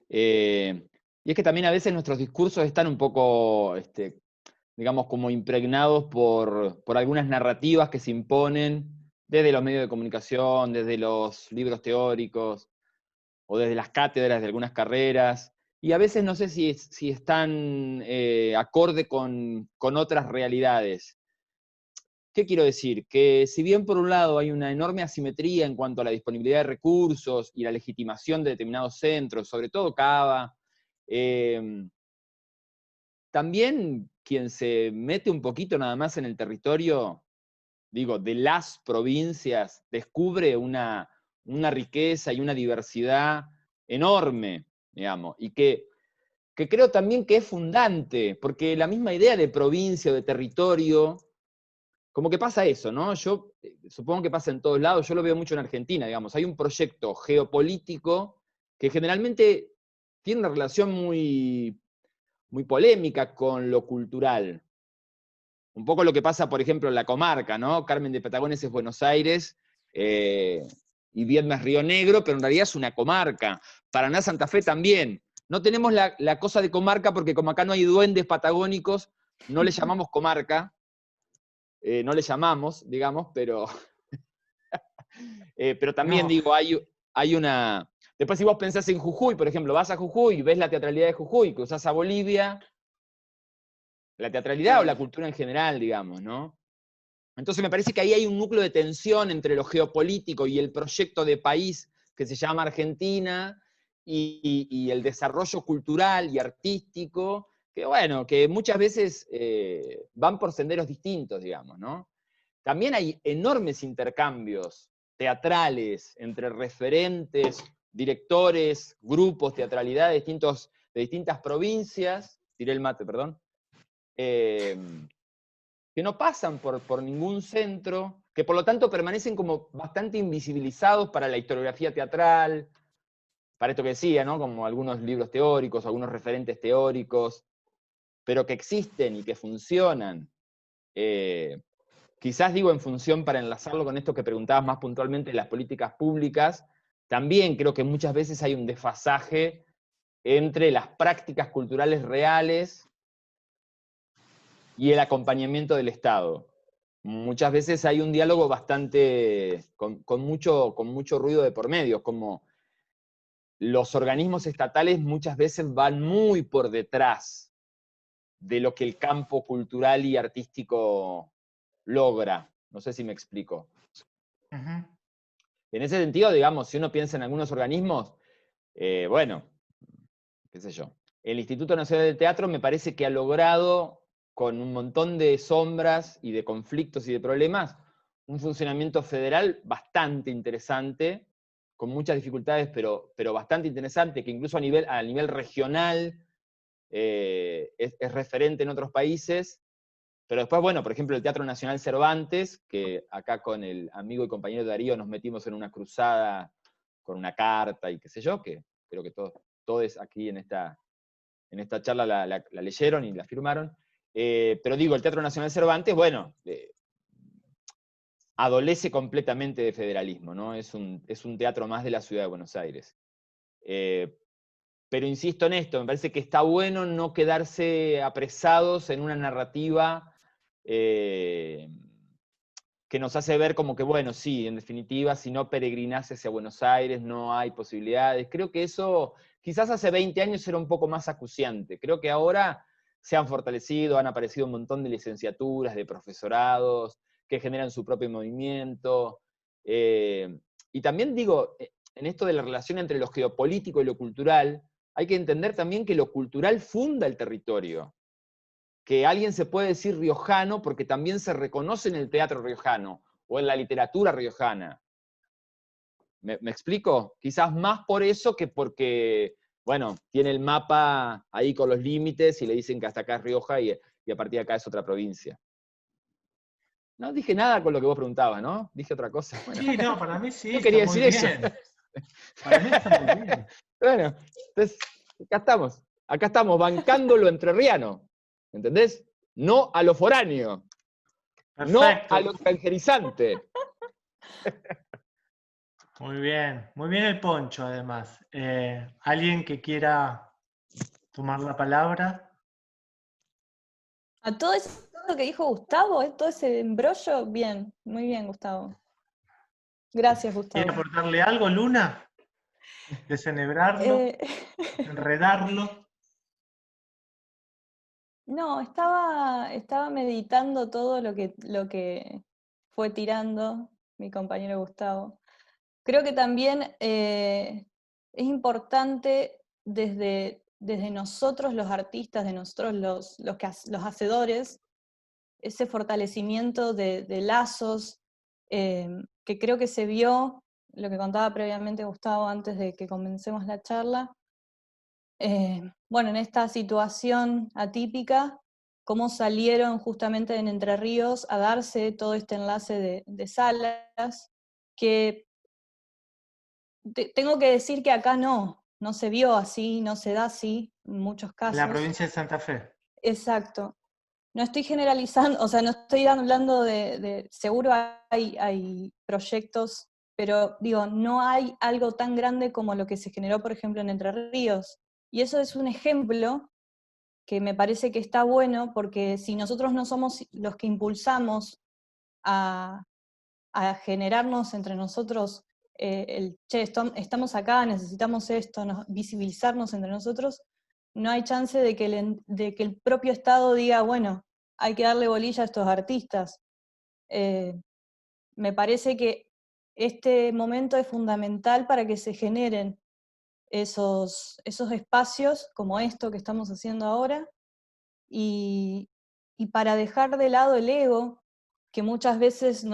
Y es que también a veces nuestros discursos están un poco, digamos, como impregnados por algunas narrativas que se imponen desde los medios de comunicación, desde los libros teóricos. o desde las cátedras de algunas carreras, y a veces no sé si están acorde con otras realidades. ¿Qué quiero decir? Que si bien por un lado hay una enorme asimetría en cuanto a la disponibilidad de recursos y la legitimación de determinados centros, sobre todo Cava, también quien se mete un poquito nada más en el territorio, digo, de las provincias, descubre una riqueza y una diversidad enorme, digamos, y que creo también que es fundante, porque la misma idea de provincia o de territorio, como que pasa eso, ¿no? Yo supongo que pasa en todos lados, yo lo veo mucho en Argentina, digamos, hay un proyecto geopolítico que generalmente tiene una relación muy, muy polémica con lo cultural. Un poco lo que pasa, por ejemplo, en la comarca, ¿no? Carmen de Patagones es Buenos Aires, y Viedma es Río Negro, pero en realidad es una comarca. Paraná, Santa Fe también. No tenemos la cosa de comarca porque como acá no hay duendes patagónicos, no le llamamos comarca, no le llamamos, digamos, pero también No. digo, hay una... Después si vos pensás en Jujuy, por ejemplo, vas a Jujuy y ves la teatralidad de Jujuy, cruzás a Bolivia, la teatralidad o la cultura en general, digamos, ¿no? Entonces me parece que ahí hay un núcleo de tensión entre lo geopolítico y el proyecto de país que se llama Argentina y el desarrollo cultural y artístico, que bueno, que muchas veces van por senderos distintos, digamos, ¿no? También hay enormes intercambios teatrales entre referentes, directores, grupos, teatralidad de distintas provincias, tiré el mate, perdón, que no pasan por ningún centro, que por lo tanto permanecen como bastante invisibilizados para la historiografía teatral, para esto que decía, ¿no? Como algunos libros teóricos, algunos referentes teóricos, pero que existen y que funcionan. Quizás digo en función, para enlazarlo con esto que preguntabas más puntualmente de las políticas públicas, también creo que muchas veces hay un desfasaje entre las prácticas culturales reales y el acompañamiento del Estado. Muchas veces hay un diálogo bastante, con mucho ruido de por medio, como los organismos estatales muchas veces van muy por detrás de lo que el campo cultural y artístico logra. No sé si me explico. Ujú. En ese sentido, digamos, si uno piensa en algunos organismos, bueno, qué sé yo, el Instituto Nacional del Teatro me parece que ha logrado, con un montón de sombras y de conflictos y de problemas, un funcionamiento federal bastante interesante, con muchas dificultades, pero bastante interesante, que incluso a nivel regional es referente en otros países. Pero después, bueno, por ejemplo, el Teatro Nacional Cervantes, que acá con el amigo y compañero Darío nos metimos en una cruzada con una carta y qué sé yo, que creo que todos aquí en esta charla la leyeron y la firmaron. Pero digo, el Teatro Nacional Cervantes, bueno, adolece completamente de federalismo, ¿no? Es un teatro más de la ciudad de Buenos Aires. Pero insisto en esto, me parece que está bueno no quedarse apresados en una narrativa que nos hace ver como que, bueno, sí, en definitiva, si no peregrinás hacia Buenos Aires, no hay posibilidades. Creo que eso, quizás hace 20 años era un poco más acuciante. Creo que ahora se han fortalecido, han aparecido un montón de licenciaturas, de profesorados, que generan su propio movimiento. Y también digo, en esto de la relación entre lo geopolítico y lo cultural, hay que entender también que lo cultural funda el territorio. Que alguien se puede decir riojano porque también se reconoce en el teatro riojano o en la literatura riojana. ¿Me explico? Quizás más por eso que porque, bueno, tiene el mapa ahí con los límites y le dicen que hasta acá es Rioja y a partir de acá es otra provincia. No dije nada con lo que vos preguntabas, ¿no? Dije otra cosa. Bueno, Sí, no, para mí sí, yo está quería muy decir eso. bien. Para mí está muy bien. Bueno, entonces, acá estamos, bancando lo entrerriano, ¿entendés? No a lo foráneo, no Perfecto. a lo extranjerizante. Muy bien el poncho además. ¿Alguien que quiera tomar la palabra? A todo eso que dijo Gustavo, todo ese embrollo, bien, muy bien, Gustavo. Gracias, ¿Quiere Gustavo. aportarle algo, Luna? Desenebrarlo, Eh, enredarlo. no, estaba meditando todo lo que fue tirando mi compañero Gustavo. Creo que también es importante desde nosotros los artistas, de nosotros los hacedores, ese fortalecimiento de lazos que creo que se vio, lo que contaba previamente Gustavo antes de que comencemos la charla, bueno, en esta situación atípica, cómo salieron justamente en Entre Ríos a darse todo este enlace de salas, que tengo que decir que acá no se vio así, no se da así en muchos En la casos. provincia de Santa Fe. Exacto. No estoy generalizando, o sea, no estoy hablando seguro hay proyectos, pero digo, no hay algo tan grande como lo que se generó, por ejemplo, en Entre Ríos. Y eso es un ejemplo que me parece que está bueno, porque si nosotros no somos los que impulsamos a, a generarnos entre nosotros che, estamos acá, necesitamos esto, visibilizarnos entre nosotros, no hay chance de que el propio Estado diga, bueno, hay que darle bolilla a estos artistas. Me parece que este momento es fundamental para que se generen esos espacios como esto que estamos haciendo ahora, y para dejar de lado el ego que muchas veces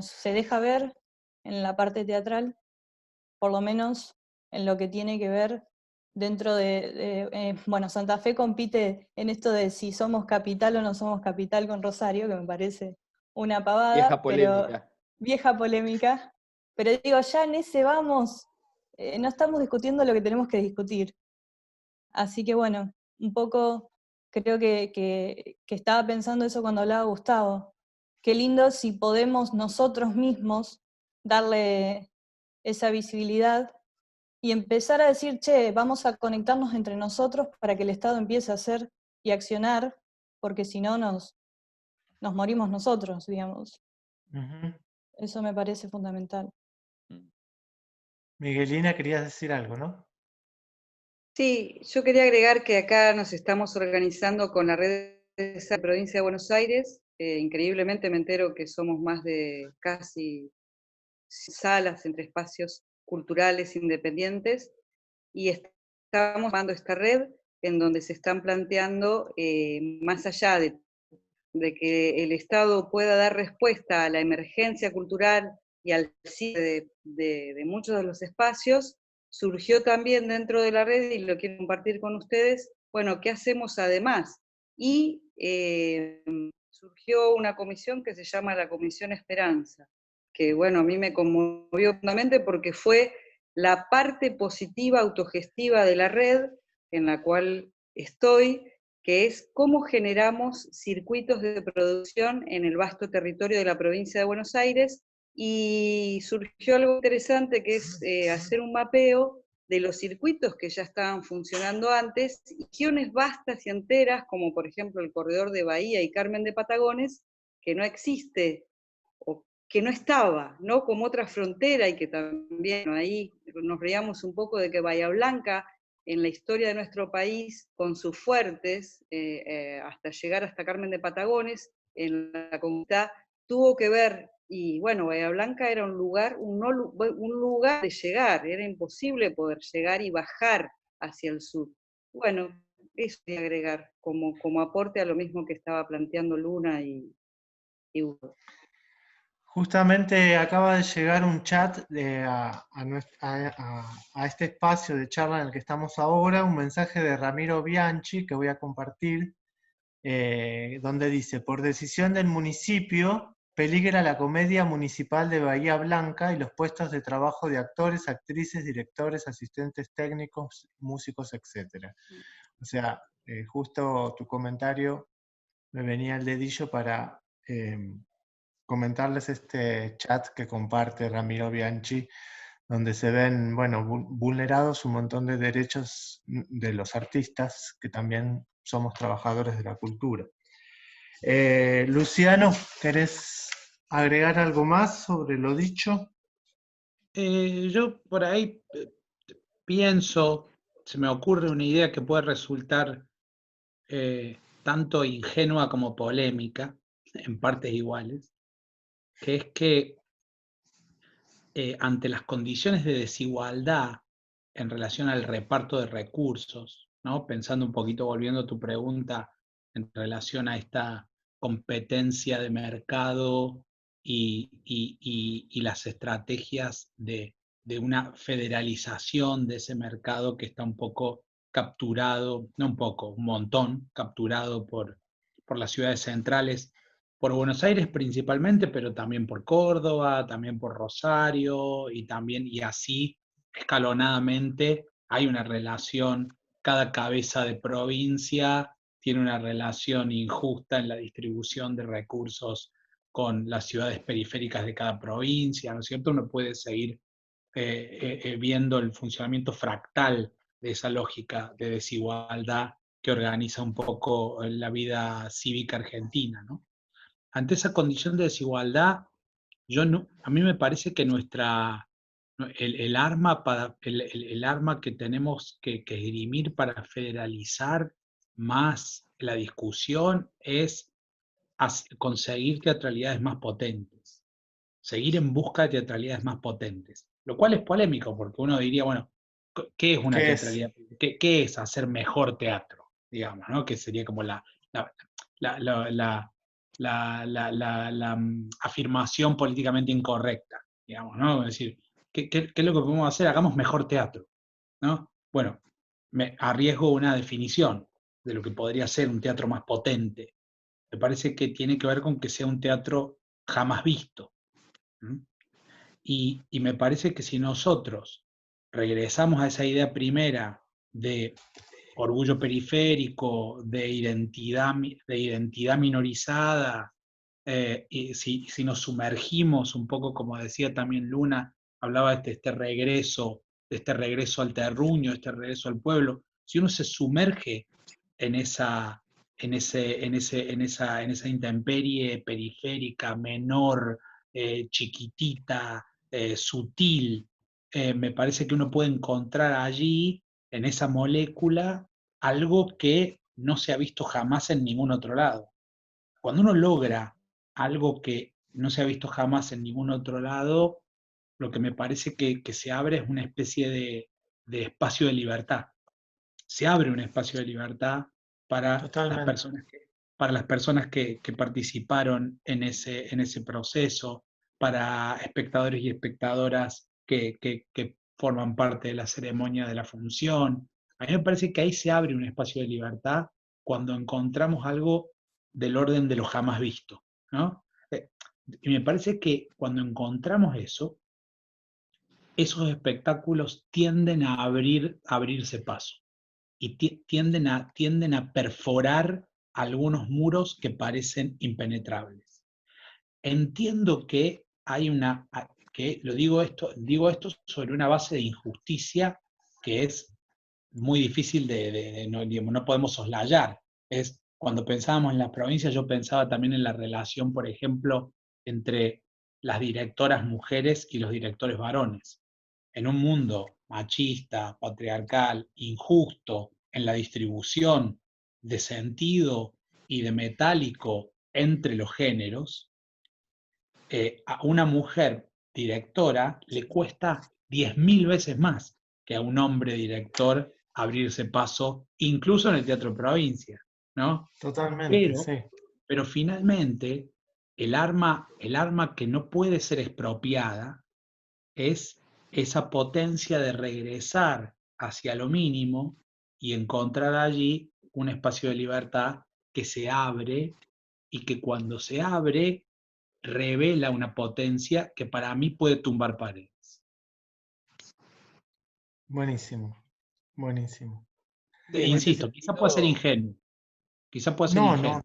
se deja ver en la parte teatral, por lo menos en lo que tiene que ver dentro bueno, Santa Fe compite en esto de si somos capital o no somos capital con Rosario, que me parece una Vieja pavada, pero polémica. vieja polémica, pero digo, ya en ese vamos, no estamos discutiendo lo que tenemos que discutir. Así que bueno, un poco creo que estaba pensando eso cuando hablaba Gustavo. Qué lindo si podemos nosotros mismos darle esa visibilidad y empezar a decir, che, vamos a conectarnos entre nosotros para que el Estado empiece a hacer y accionar, porque si no nos morimos nosotros, digamos. Ujú. Eso me parece fundamental. Miguelina, querías decir algo, ¿no? Sí, yo quería agregar que acá nos estamos organizando con la red de la provincia de Buenos Aires. Increíblemente me entero que somos más de casi salas entre espacios culturales independientes, y estamos armando esta red en donde se están planteando, más allá de que el Estado pueda dar respuesta a la emergencia cultural y al cierre de muchos de los espacios, surgió también dentro de la red, y lo quiero compartir con ustedes, bueno, ¿qué hacemos además? Y surgió una comisión que se llama la Comisión Esperanza, que bueno, a mí me conmovió profundamente porque fue la parte positiva autogestiva de la red en la cual estoy, que es cómo generamos circuitos de producción en el vasto territorio de la provincia de Buenos Aires, y surgió algo interesante que es hacer un mapeo de los circuitos que ya estaban funcionando antes, y regiones vastas y enteras, como por ejemplo el corredor de Bahía y Carmen de Patagones, que no existe, o que no estaba, ¿no? Como otra frontera, y que también ahí nos reíamos un poco de que Bahía Blanca, en la historia de nuestro país, con sus fuertes, hasta llegar hasta Carmen de Patagones, en la comunidad, tuvo que ver, y bueno, Bahía Blanca era un lugar de llegar, era imposible poder llegar y bajar hacia el sur. Bueno, eso voy a agregar como aporte a lo mismo que estaba planteando Luna y Hugo. Justamente acaba de llegar un chat a este espacio de charla en el que estamos ahora, un mensaje de Ramiro Bianchi que voy a compartir, donde dice: por decisión del municipio, peligra la comedia municipal de Bahía Blanca y los puestos de trabajo de actores, actrices, directores, asistentes técnicos, músicos, etc. O sea, justo tu comentario me venía el dedillo para comentarles este chat que comparte Ramiro Bianchi, donde se ven, bueno, vulnerados un montón de derechos de los artistas, que también somos trabajadores de la cultura. Luciano, ¿querés agregar algo más sobre lo dicho? Yo por ahí pienso, se me ocurre una idea que puede resultar tanto ingenua como polémica, en partes iguales, que es que ante las condiciones de desigualdad en relación al reparto de recursos, ¿no? Pensando un poquito, volviendo a tu pregunta, en relación a esta competencia de mercado y las estrategias de una federalización de ese mercado que está un poco capturado, no un poco, un montón, capturado por las ciudades centrales, por Buenos Aires principalmente, pero también por Córdoba, también por Rosario, y así escalonadamente hay una relación, cada cabeza de provincia tiene una relación injusta en la distribución de recursos con las ciudades periféricas de cada provincia, ¿no es cierto? Uno puede seguir viendo el funcionamiento fractal de esa lógica de desigualdad que organiza un poco la vida cívica argentina, ¿no? Ante esa condición de desigualdad, a mí me parece que el arma, el arma que tenemos que esgrimir para federalizar más la discusión es conseguir teatralidades más potentes, seguir en busca de teatralidades más potentes, lo cual es polémico porque uno diría, bueno, ¿qué es una ¿Qué es? teatralidad? ¿Qué es hacer mejor teatro? Digamos, ¿no? Que sería como la, la, la, la, la afirmación políticamente incorrecta, digamos, ¿no? Es decir, ¿qué es lo que podemos hacer? Hagamos mejor teatro, ¿no? Bueno, me arriesgo una definición de lo que podría ser un teatro más potente. Me parece que tiene que ver con que sea un teatro jamás visto. Y me parece que si nosotros regresamos a esa idea primera de orgullo periférico, de identidad minorizada, y si nos sumergimos un poco, como decía también Luna, hablaba de este regreso al terruño, este regreso al pueblo, si uno se sumerge en esa intemperie periférica, menor, chiquitita, sutil, me parece que uno puede encontrar allí, en esa molécula, algo que no se ha visto jamás en ningún otro lado. Cuando uno logra algo que no se ha visto jamás en ningún otro lado, lo que me parece que se abre es una especie de espacio de libertad. Se abre un espacio de libertad para las Totalmente. personas que participaron en ese proceso, para espectadores y espectadoras que forman parte de la ceremonia de la función. A mí me parece que ahí se abre un espacio de libertad cuando encontramos algo del orden de lo jamás visto, ¿no? Y me parece que cuando encontramos eso, esos espectáculos tienden a abrirse paso y tienden a perforar algunos muros que parecen impenetrables. Entiendo que digo esto sobre una base de injusticia que es muy difícil no podemos soslayar. Es cuando pensábamos en las provincias, yo pensaba también en la relación, por ejemplo, entre las directoras mujeres y los directores varones. En un mundo machista, patriarcal, injusto en la distribución de sentido y de metálico entre los géneros, a una mujer directora le cuesta 10.000 veces más que a un hombre director abrirse paso, incluso en el teatro de provincia, ¿no? Totalmente, Pero, sí. pero finalmente, el arma que no puede ser expropiada es esa potencia de regresar hacia lo mínimo y encontrar allí un espacio de libertad que se abre y que cuando se abre revela una potencia que para mí puede tumbar paredes. Buenísimo, buenísimo. Sí, en ese Insisto, quizá pueda ser sentido, ingenuo, quizá pueda ser No, no, ingenuo.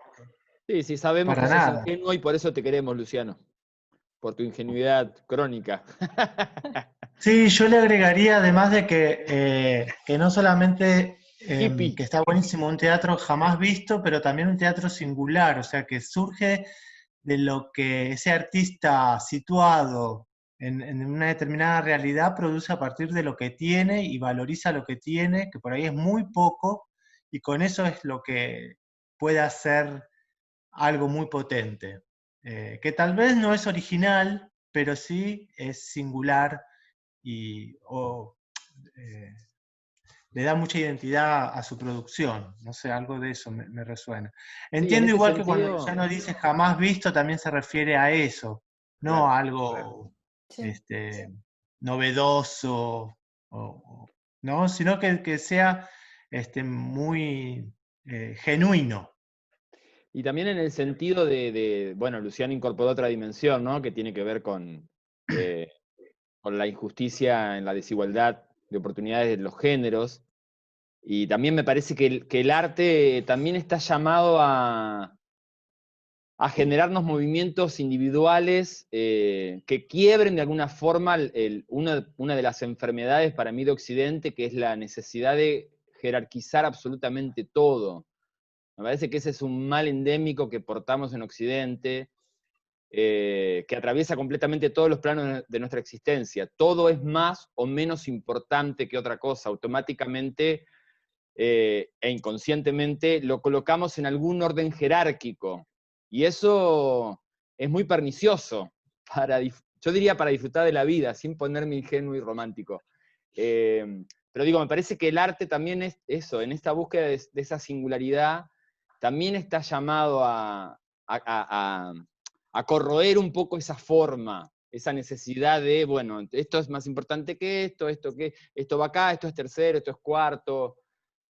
sí, sí, sabemos que para sos nada. ingenuo y por eso te queremos, Luciano, por tu ingenuidad crónica. Sí, yo le agregaría además de que no solamente Hippie. que está buenísimo un teatro jamás visto, pero también un teatro singular, o sea, que surge de lo que ese artista situado en una determinada realidad produce a partir de lo que tiene y valoriza lo que tiene, que por ahí es muy poco, y con eso es lo que puede hacer algo muy potente, que tal vez no es original, pero sí es singular y le da mucha identidad a su producción. No sé, algo de eso me resuena. Sí, en Entiendo ese igual que cuando sentido, Luciano dice jamás visto, también se refiere a eso, no claro. a algo Sí. novedoso, ¿no? Sino que sea muy genuino. Y también en el sentido bueno, Luciano incorporó otra dimensión, ¿no? Que tiene que ver con la injusticia en la desigualdad de oportunidades de los géneros. Y también me parece que el arte también está llamado a generarnos movimientos individuales que quiebren de alguna forma una de las enfermedades para mí de Occidente, que es la necesidad de jerarquizar absolutamente todo. Me parece que ese es un mal endémico que portamos en Occidente, que atraviesa completamente todos los planos de nuestra existencia. Todo es más o menos importante que otra cosa. Automáticamente e inconscientemente lo colocamos en algún orden jerárquico. Y eso es muy pernicioso, yo diría para disfrutar de la vida, sin ponerme ingenuo y romántico. Pero digo, me parece que el arte también es eso, en esta búsqueda de esa singularidad, también está llamado a corroer un poco esa forma, esa necesidad de, bueno, esto es más importante que esto va acá, esto es tercero, esto es cuarto.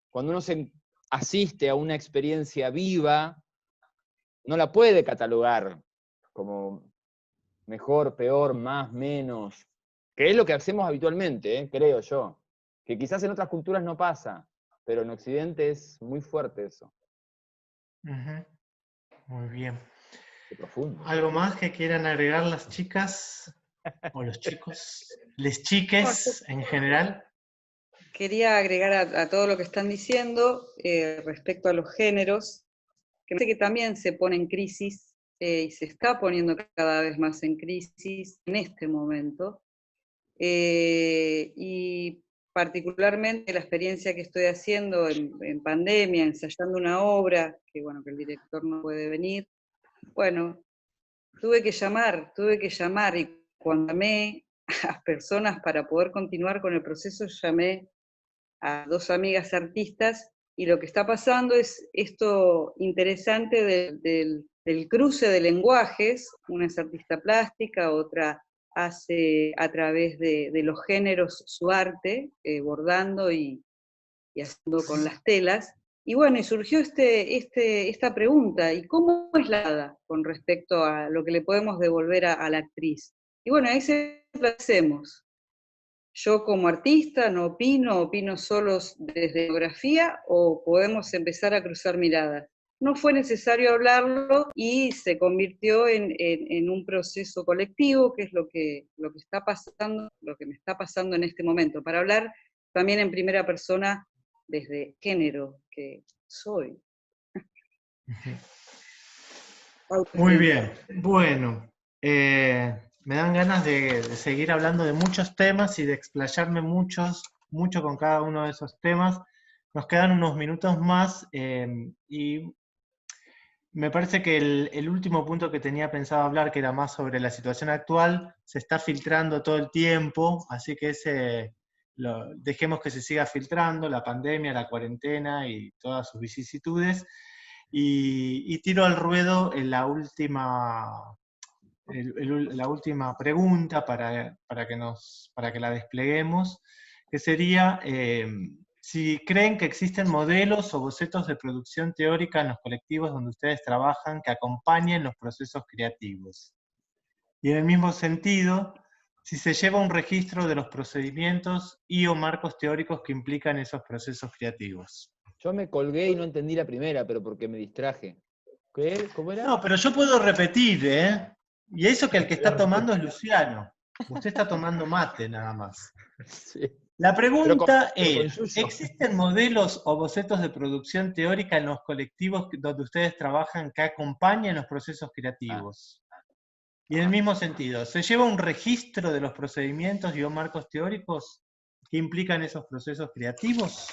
Cuando uno se asiste a una experiencia viva, no la puede catalogar como mejor, peor, más, menos, que es lo que hacemos habitualmente, creo yo. Que quizás en otras culturas no pasa, pero en Occidente es muy fuerte eso. Ujú. Muy bien. Qué profundo. ¿Algo más que quieran agregar las chicas o los chicos? Les No, yo chiques en general. quería agregar a todo lo que están diciendo respecto a los géneros, que me parece que también se pone en crisis y se está poniendo cada vez más en crisis en este momento. Y particularmente la experiencia que estoy haciendo en pandemia, ensayando una obra, que bueno, que el director no puede venir, bueno, tuve que llamar, y cuando llamé a personas para poder continuar con el proceso, llamé a dos amigas artistas, y lo que está pasando es esto interesante del cruce de lenguajes. Una es artista plástica, otra hace a través de los géneros su arte, bordando y haciendo con las telas. Y bueno, y surgió esta pregunta: ¿y cómo es la dada con respecto a lo que le podemos devolver a la actriz? Y bueno, ahí se lo hacemos. Yo como artista no opino solo desde geografía, o podemos empezar a cruzar miradas. No fue necesario hablarlo y se convirtió en un proceso colectivo, que es lo que está pasando, lo que me está pasando en este momento, para hablar también en primera persona desde género que soy. Muy bien. Bueno, me dan ganas de seguir hablando de muchos temas y de explayarme mucho con cada uno de esos temas. Nos quedan unos minutos más y me parece que el último punto que tenía pensado hablar, que era más sobre la situación actual, se está filtrando todo el tiempo, así que dejemos que se siga filtrando, la pandemia, la cuarentena y todas sus vicisitudes, y tiro al ruedo en la última pregunta para que la despleguemos, que sería si creen que existen modelos o bocetos de producción teórica en los colectivos donde ustedes trabajan que acompañen los procesos creativos. Y en el mismo sentido, si se lleva un registro de los procedimientos y o marcos teóricos que implican esos procesos creativos. Yo me colgué y no entendí la primera, pero porque me distraje. ¿Qué? ¿Cómo era? No, pero yo puedo repetir, ¿eh? Y eso que el que está tomando es Luciano. Usted está tomando mate nada más. Sí. La pregunta Pero con es, yuyo. ¿existen modelos o bocetos de producción teórica en los colectivos donde ustedes trabajan que acompañen los procesos creativos? Y en el mismo sentido, ¿se lleva un registro de los procedimientos y o marcos teóricos que implican esos procesos creativos?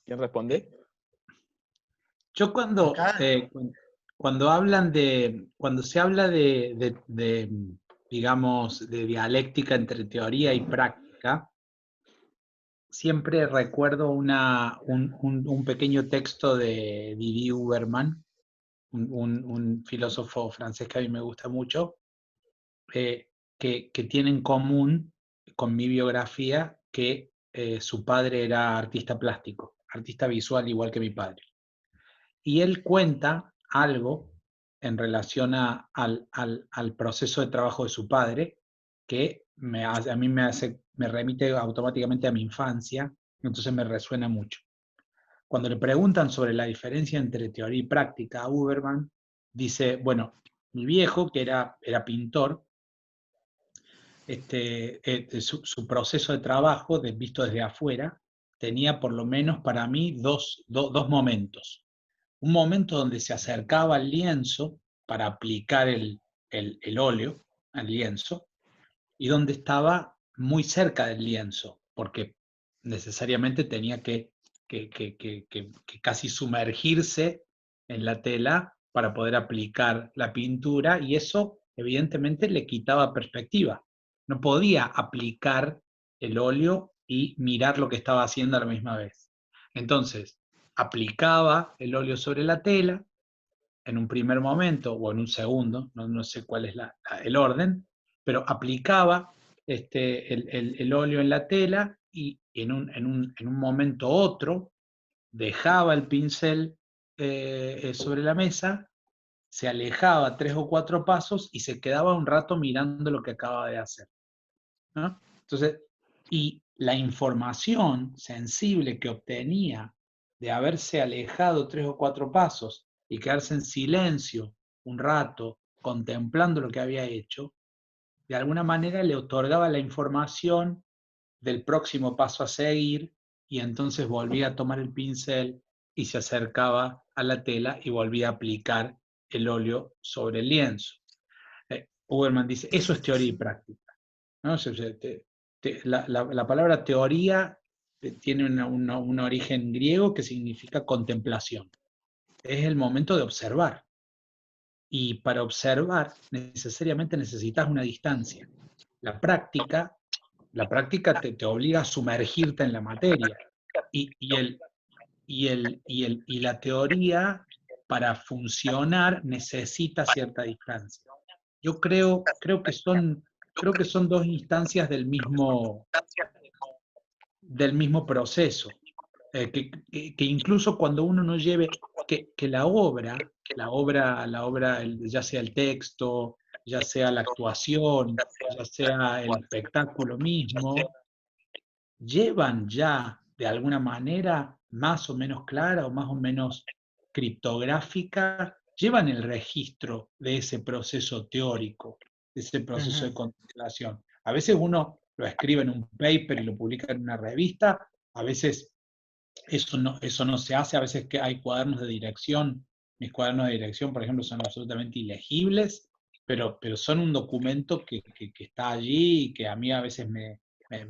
¿Quién responde? Yo Acá, cuando se habla digamos, de dialéctica entre teoría y práctica, siempre recuerdo un pequeño texto de Didi Huberman, un filósofo francés que a mí me gusta mucho, que tiene en común con mi biografía que su padre era artista plástico, artista visual igual que mi padre. Y él cuenta algo en relación al proceso de trabajo de su padre, que a mí me remite automáticamente a mi infancia, entonces me resuena mucho. Cuando le preguntan sobre la diferencia entre teoría y práctica a Huberman, dice, bueno, mi viejo, que era pintor, su proceso de trabajo, visto desde afuera, tenía por lo menos para mí dos momentos. Un momento donde se acercaba al lienzo para aplicar el óleo al lienzo, y donde estaba muy cerca del lienzo, porque necesariamente tenía que casi sumergirse en la tela para poder aplicar la pintura, y eso evidentemente le quitaba perspectiva. No podía aplicar el óleo y mirar lo que estaba haciendo a la misma vez. Entonces, aplicaba el óleo sobre la tela en un primer momento o en un segundo, no sé cuál es el orden, pero aplicaba el óleo en la tela y en un momento otro dejaba el pincel sobre la mesa, se alejaba 3 o 4 pasos y se quedaba un rato mirando lo que acaba de hacer, ¿no? Entonces, y la información sensible que obtenía de haberse alejado 3 o 4 pasos y quedarse en silencio un rato contemplando lo que había hecho, de alguna manera le otorgaba la información del próximo paso a seguir, y entonces volvía a tomar el pincel y se acercaba a la tela y volvía a aplicar el óleo sobre el lienzo. Huberman dice, eso es teoría y práctica, ¿no? La palabra teoría tiene un origen griego que significa contemplación. Es el momento de observar. Y para observar necesariamente necesitas una distancia. La práctica te obliga a sumergirte en la materia. Y la teoría, para funcionar, necesita cierta distancia. Yo creo que son dos instancias del mismo proceso. Que incluso cuando uno no lleve, que la obra, ya sea el texto, ya sea la actuación, ya sea el espectáculo mismo, llevan ya de alguna manera más o menos clara o más o menos criptográfica, llevan el registro de ese proceso teórico, de ese proceso de contemplación. A veces uno lo escribe en un paper y lo publica en una revista, a veces eso no se hace, a veces que hay cuadernos de dirección, mis cuadernos de dirección, por ejemplo, son absolutamente ilegibles, pero son un documento que está allí y que a mí a veces me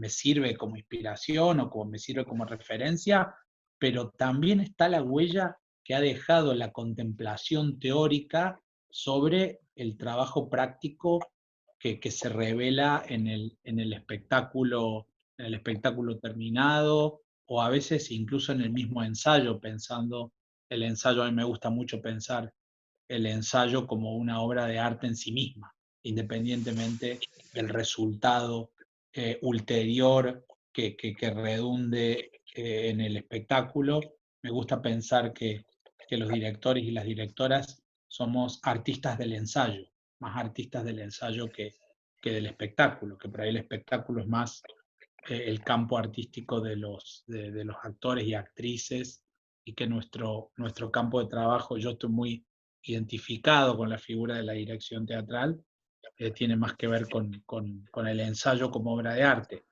sirve como inspiración o como me sirve como referencia, pero también está la huella que ha dejado la contemplación teórica sobre el trabajo práctico que se revela en el espectáculo terminado, o a veces incluso en el mismo ensayo, pensando el ensayo. A mí me gusta mucho pensar el ensayo como una obra de arte en sí misma, independientemente del resultado ulterior que redunde en el espectáculo. Me gusta pensar que los directores y las directoras somos artistas del ensayo, más artistas del ensayo que del espectáculo, que por ahí el espectáculo es más el campo artístico de los actores y actrices, y que nuestro campo de trabajo, yo estoy muy identificado con la figura de la dirección teatral, tiene más que ver con el ensayo como obra de arte.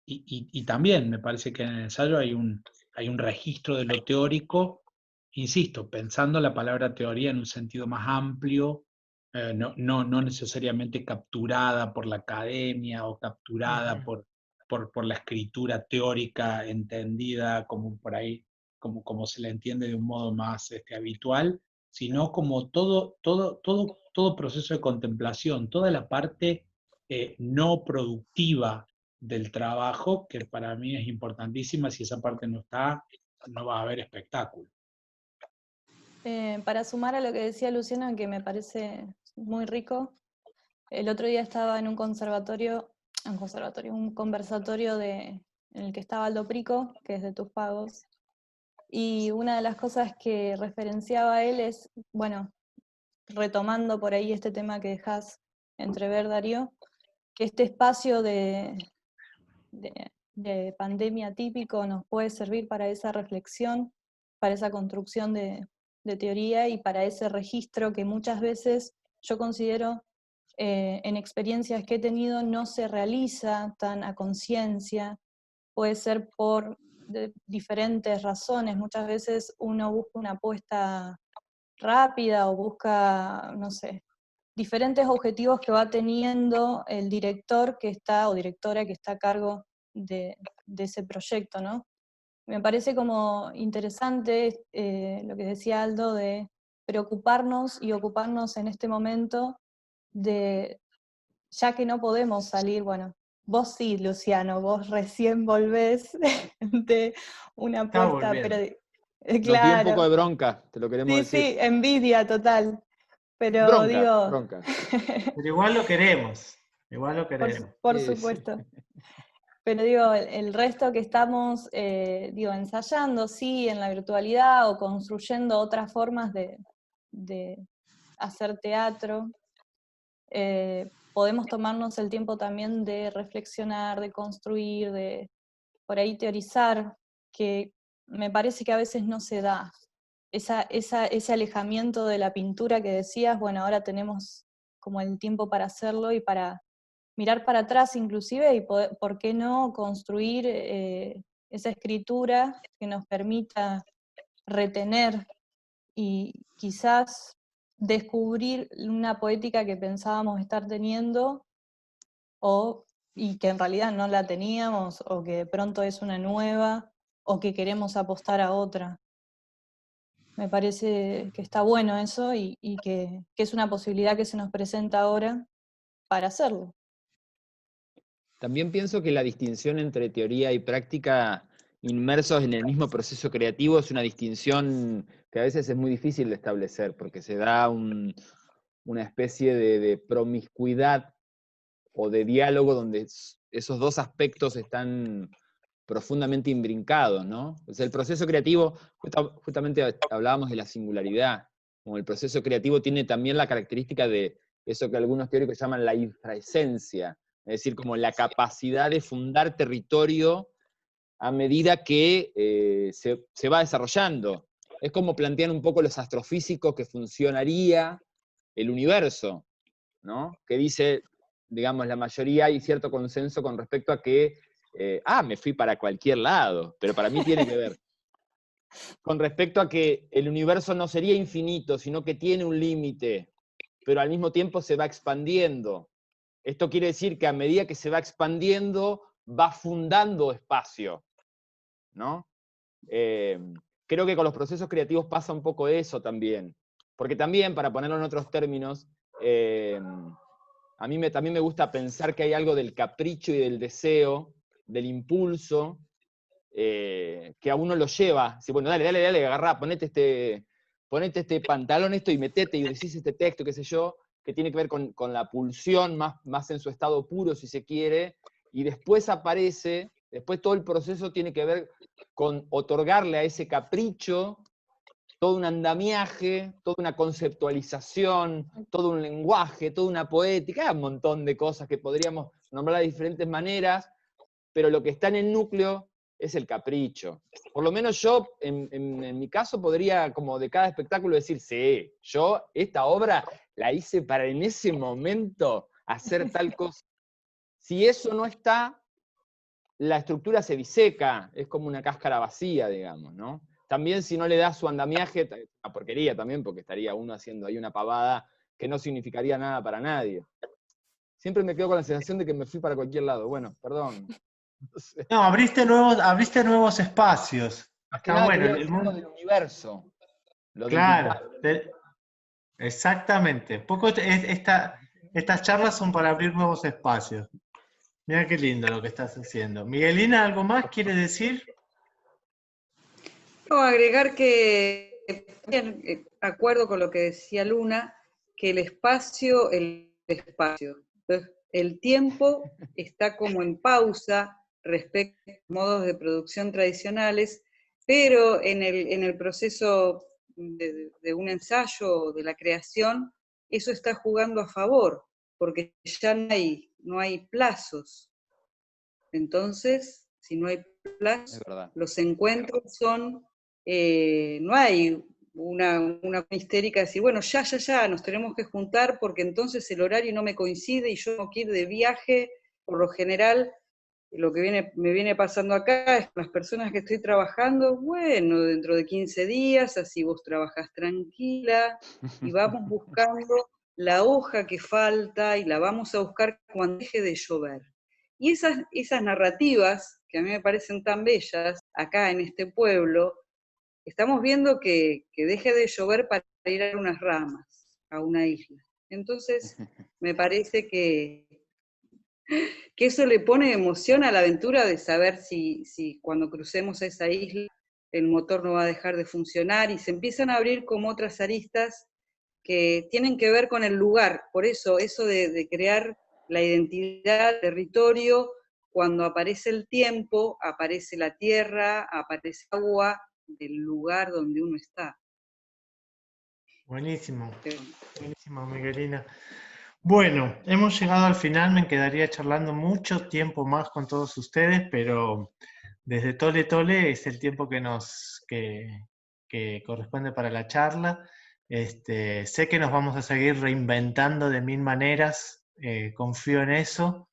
Y también me parece que en el ensayo hay un registro de lo teórico insisto, pensando la palabra teoría en un sentido más amplio, no necesariamente capturada por la academia o capturada por la escritura teórica entendida como por ahí, como se la entiende de un modo más habitual, sino como todo proceso de contemplación, toda la parte no productiva del trabajo, que para mí es importantísima. Si esa parte no está, no va a haber espectáculo. Para sumar a lo que decía Luciana, que me parece muy rico, el otro día estaba en un conversatorio en el que estaba Aldo Prico, que es de Tus Pagos, y una de las cosas que referenciaba él es, bueno, retomando por ahí este tema que dejás entrever, Darío, que este espacio de pandemia típico nos puede servir para esa reflexión, para esa construcción de teoría y para ese registro que muchas veces yo considero en experiencias que he tenido no se realiza tan a conciencia, puede ser por diferentes razones. Muchas veces uno busca una apuesta rápida o busca, no sé, diferentes objetivos que va teniendo el director que está, o directora que está a cargo de ese proyecto, ¿no? Me parece como interesante lo que decía Aldo de preocuparnos y ocuparnos en este momento de, ya que no podemos salir, bueno, vos sí, Luciano, vos recién volvés de una Está apuesta, pero volviendo. Nos dio un poco claro, de bronca, te lo queremos sí, decir. sí, envidia total, pero Bronca, digo, bronca. Pero igual lo queremos. Igual lo por, queremos. por Sí, sí. supuesto. Pero digo, el resto que estamos, digo, ensayando, sí, en la virtualidad o construyendo otras formas de hacer teatro, podemos tomarnos el tiempo también de reflexionar, de construir, de por ahí teorizar, que me parece que a veces no se da. Ese alejamiento de la pintura que decías, bueno, ahora tenemos como el tiempo para hacerlo y para mirar para atrás inclusive y poder, ¿por qué no construir esa escritura que nos permita retener y quizás descubrir una poética que pensábamos estar teniendo y que en realidad no la teníamos, o que de pronto es una nueva, o que queremos apostar a otra? Me parece que está bueno eso y que es una posibilidad que se nos presenta ahora para hacerlo. También pienso que la distinción entre teoría y práctica inmersos en el mismo proceso creativo es una distinción que a veces es muy difícil de establecer, porque se da una especie de promiscuidad o de diálogo donde esos dos aspectos están profundamente imbrincados, ¿no? O sea, el proceso creativo, justamente hablábamos de la singularidad, como el proceso creativo tiene también la característica de eso que algunos teóricos llaman la infraesencia, es decir, como la capacidad de fundar territorio a medida que se va desarrollando. Es como plantean un poco los astrofísicos que funcionaría el universo, ¿no? Que dice, digamos, la mayoría hay cierto consenso con respecto a que, me fui para cualquier lado, pero para mí tiene que ver con respecto a que el universo no sería infinito, sino que tiene un límite, pero al mismo tiempo se va expandiendo. Esto quiere decir que a medida que se va expandiendo, va fundando espacio, ¿no? Creo que con los procesos creativos pasa un poco eso también, porque también, para ponerlo en otros términos, a mí también me gusta pensar que hay algo del capricho y del deseo, del impulso, que a uno lo lleva. Así, bueno, dale, agarrá, ponete este pantalón y metete y decís este texto, qué sé yo, que tiene que ver con la pulsión, más en su estado puro, si se quiere, y después después todo el proceso tiene que ver con otorgarle a ese capricho todo un andamiaje, toda una conceptualización, todo un lenguaje, toda una poética, un montón de cosas que podríamos nombrar de diferentes maneras, pero lo que está en el núcleo es el capricho. Por lo menos yo, en mi caso, podría, como de cada espectáculo, decir, sí, yo esta obra la hice para en ese momento hacer tal cosa. Si eso no está, la estructura se diseca, es como una cáscara vacía, digamos, ¿no? también si no le das su andamiaje, una porquería también, porque estaría uno haciendo ahí una pavada que no significaría nada para nadie. Siempre me quedo con la sensación de que me fui para cualquier lado. Bueno, perdón. No sé. No, abriste nuevos espacios. Más que Está nada bueno. quería decir lo del universo. Lo del Big Claro, Bang. exactamente. Estas charlas son para abrir nuevos espacios. Mira qué lindo lo que estás haciendo. Miguelina, ¿algo más quiere decir? No, agregar que, bien, acuerdo con lo que decía Luna, que el espacio, entonces, el tiempo está como en pausa respecto a los modos de producción tradicionales, pero en el proceso de un ensayo o de la creación, eso está jugando a favor, porque ya no hay plazos. Entonces, si no hay plazos, Es verdad. los encuentros son, no hay una histérica de decir, bueno, ya, nos tenemos que juntar porque entonces el horario no me coincide y yo tengo que ir de viaje. Por lo general, lo que me viene pasando acá es con las personas que estoy trabajando, bueno, dentro de 15 días, así vos trabajás tranquila, y vamos buscando la hoja que falta y la vamos a buscar cuando deje de llover. Y esas narrativas, que a mí me parecen tan bellas, acá en este pueblo, estamos viendo que deje de llover para ir a unas ramas, a una isla. Entonces, me parece que eso le pone emoción a la aventura de saber si cuando crucemos esa isla el motor no va a dejar de funcionar, y se empiezan a abrir como otras aristas que tienen que ver con el lugar. Por eso de crear la identidad del territorio, cuando aparece el tiempo, aparece la tierra, aparece agua del lugar donde uno está. Buenísimo, buenísimo, Miguelina. Bueno, hemos llegado al final, me quedaría charlando mucho tiempo más con todos ustedes, pero desde Tole Tole es el tiempo que corresponde para la charla. Sé que nos vamos a seguir reinventando de mil maneras, confío en eso,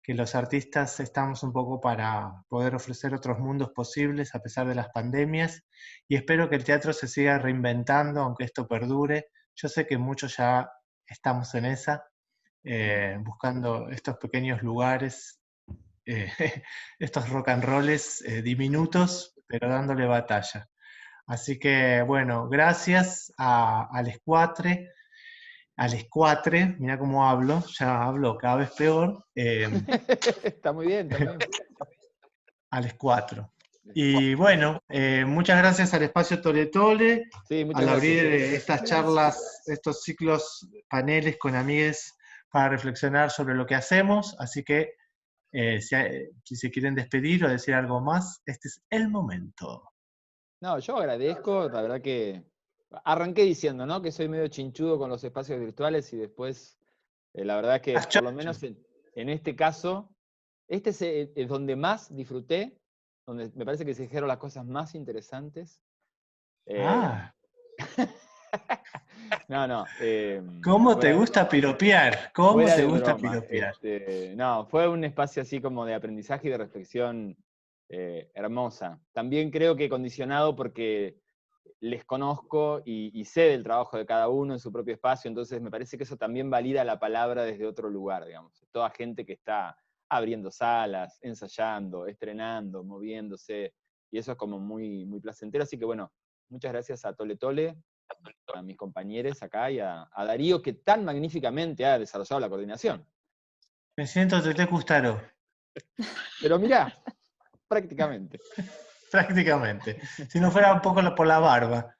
que los artistas estamos un poco para poder ofrecer otros mundos posibles a pesar de las pandemias, y espero que el teatro se siga reinventando, aunque esto perdure. Yo sé que muchos ya estamos en esa, buscando estos pequeños lugares, estos rock and rolls diminutos, pero dándole batalla. Así que, bueno, gracias a Les Quatre, mira cómo hablo, ya hablo cada vez peor. Está muy bien, está muy bien. A Les Cuatro. Y bueno, muchas gracias al Espacio Tole Tole, Sí, muchas al abrir gracias. estas charlas, estos ciclos, paneles con amigues para reflexionar sobre lo que hacemos. Así que si se quieren despedir o decir algo más, este es el momento. No, yo agradezco, la verdad que arranqué diciendo, ¿no? Que soy medio chinchudo con los espacios virtuales y después, la verdad que por lo menos en este caso, este es donde más disfruté, donde me parece que se dijeron las cosas más interesantes. No. ¿Cómo te gusta piropear? ¿Cómo te gusta piropear? No, fue un espacio así como de aprendizaje y de reflexión hermosa. También creo que condicionado porque les conozco y sé del trabajo de cada uno en su propio espacio, entonces me parece que eso también valida la palabra desde otro lugar, digamos. Toda gente que está abriendo salas, ensayando, estrenando, moviéndose, y eso es como muy, muy placentero. Así que bueno, muchas gracias a Tole Tole, a mis compañeros acá y a Darío, que tan magníficamente ha desarrollado la coordinación. Me siento Tete Custaro. Pero mirá, prácticamente. Prácticamente. Si no fuera un poco por la barba.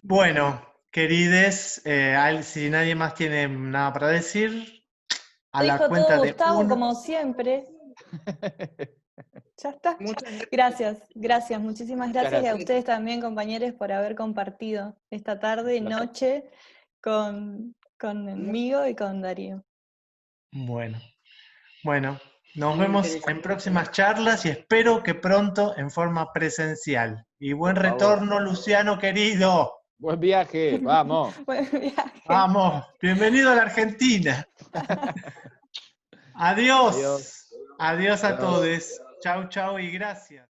Bueno, querides, si nadie más tiene nada para decir, a la cuenta todo de Gustavo, uno. como siempre. Ya está. Gracias, muchísimas gracias. Y a ustedes también, compañeros, por haber compartido esta tarde y noche conmigo y con Darío. Bueno, nos vemos en próximas charlas y espero que pronto en forma presencial. Y buen retorno, Luciano querido. Buen viaje, vamos. Buen viaje. Vamos, bienvenido a la Argentina. Adiós. Adiós a todos. Chau, chau y gracias.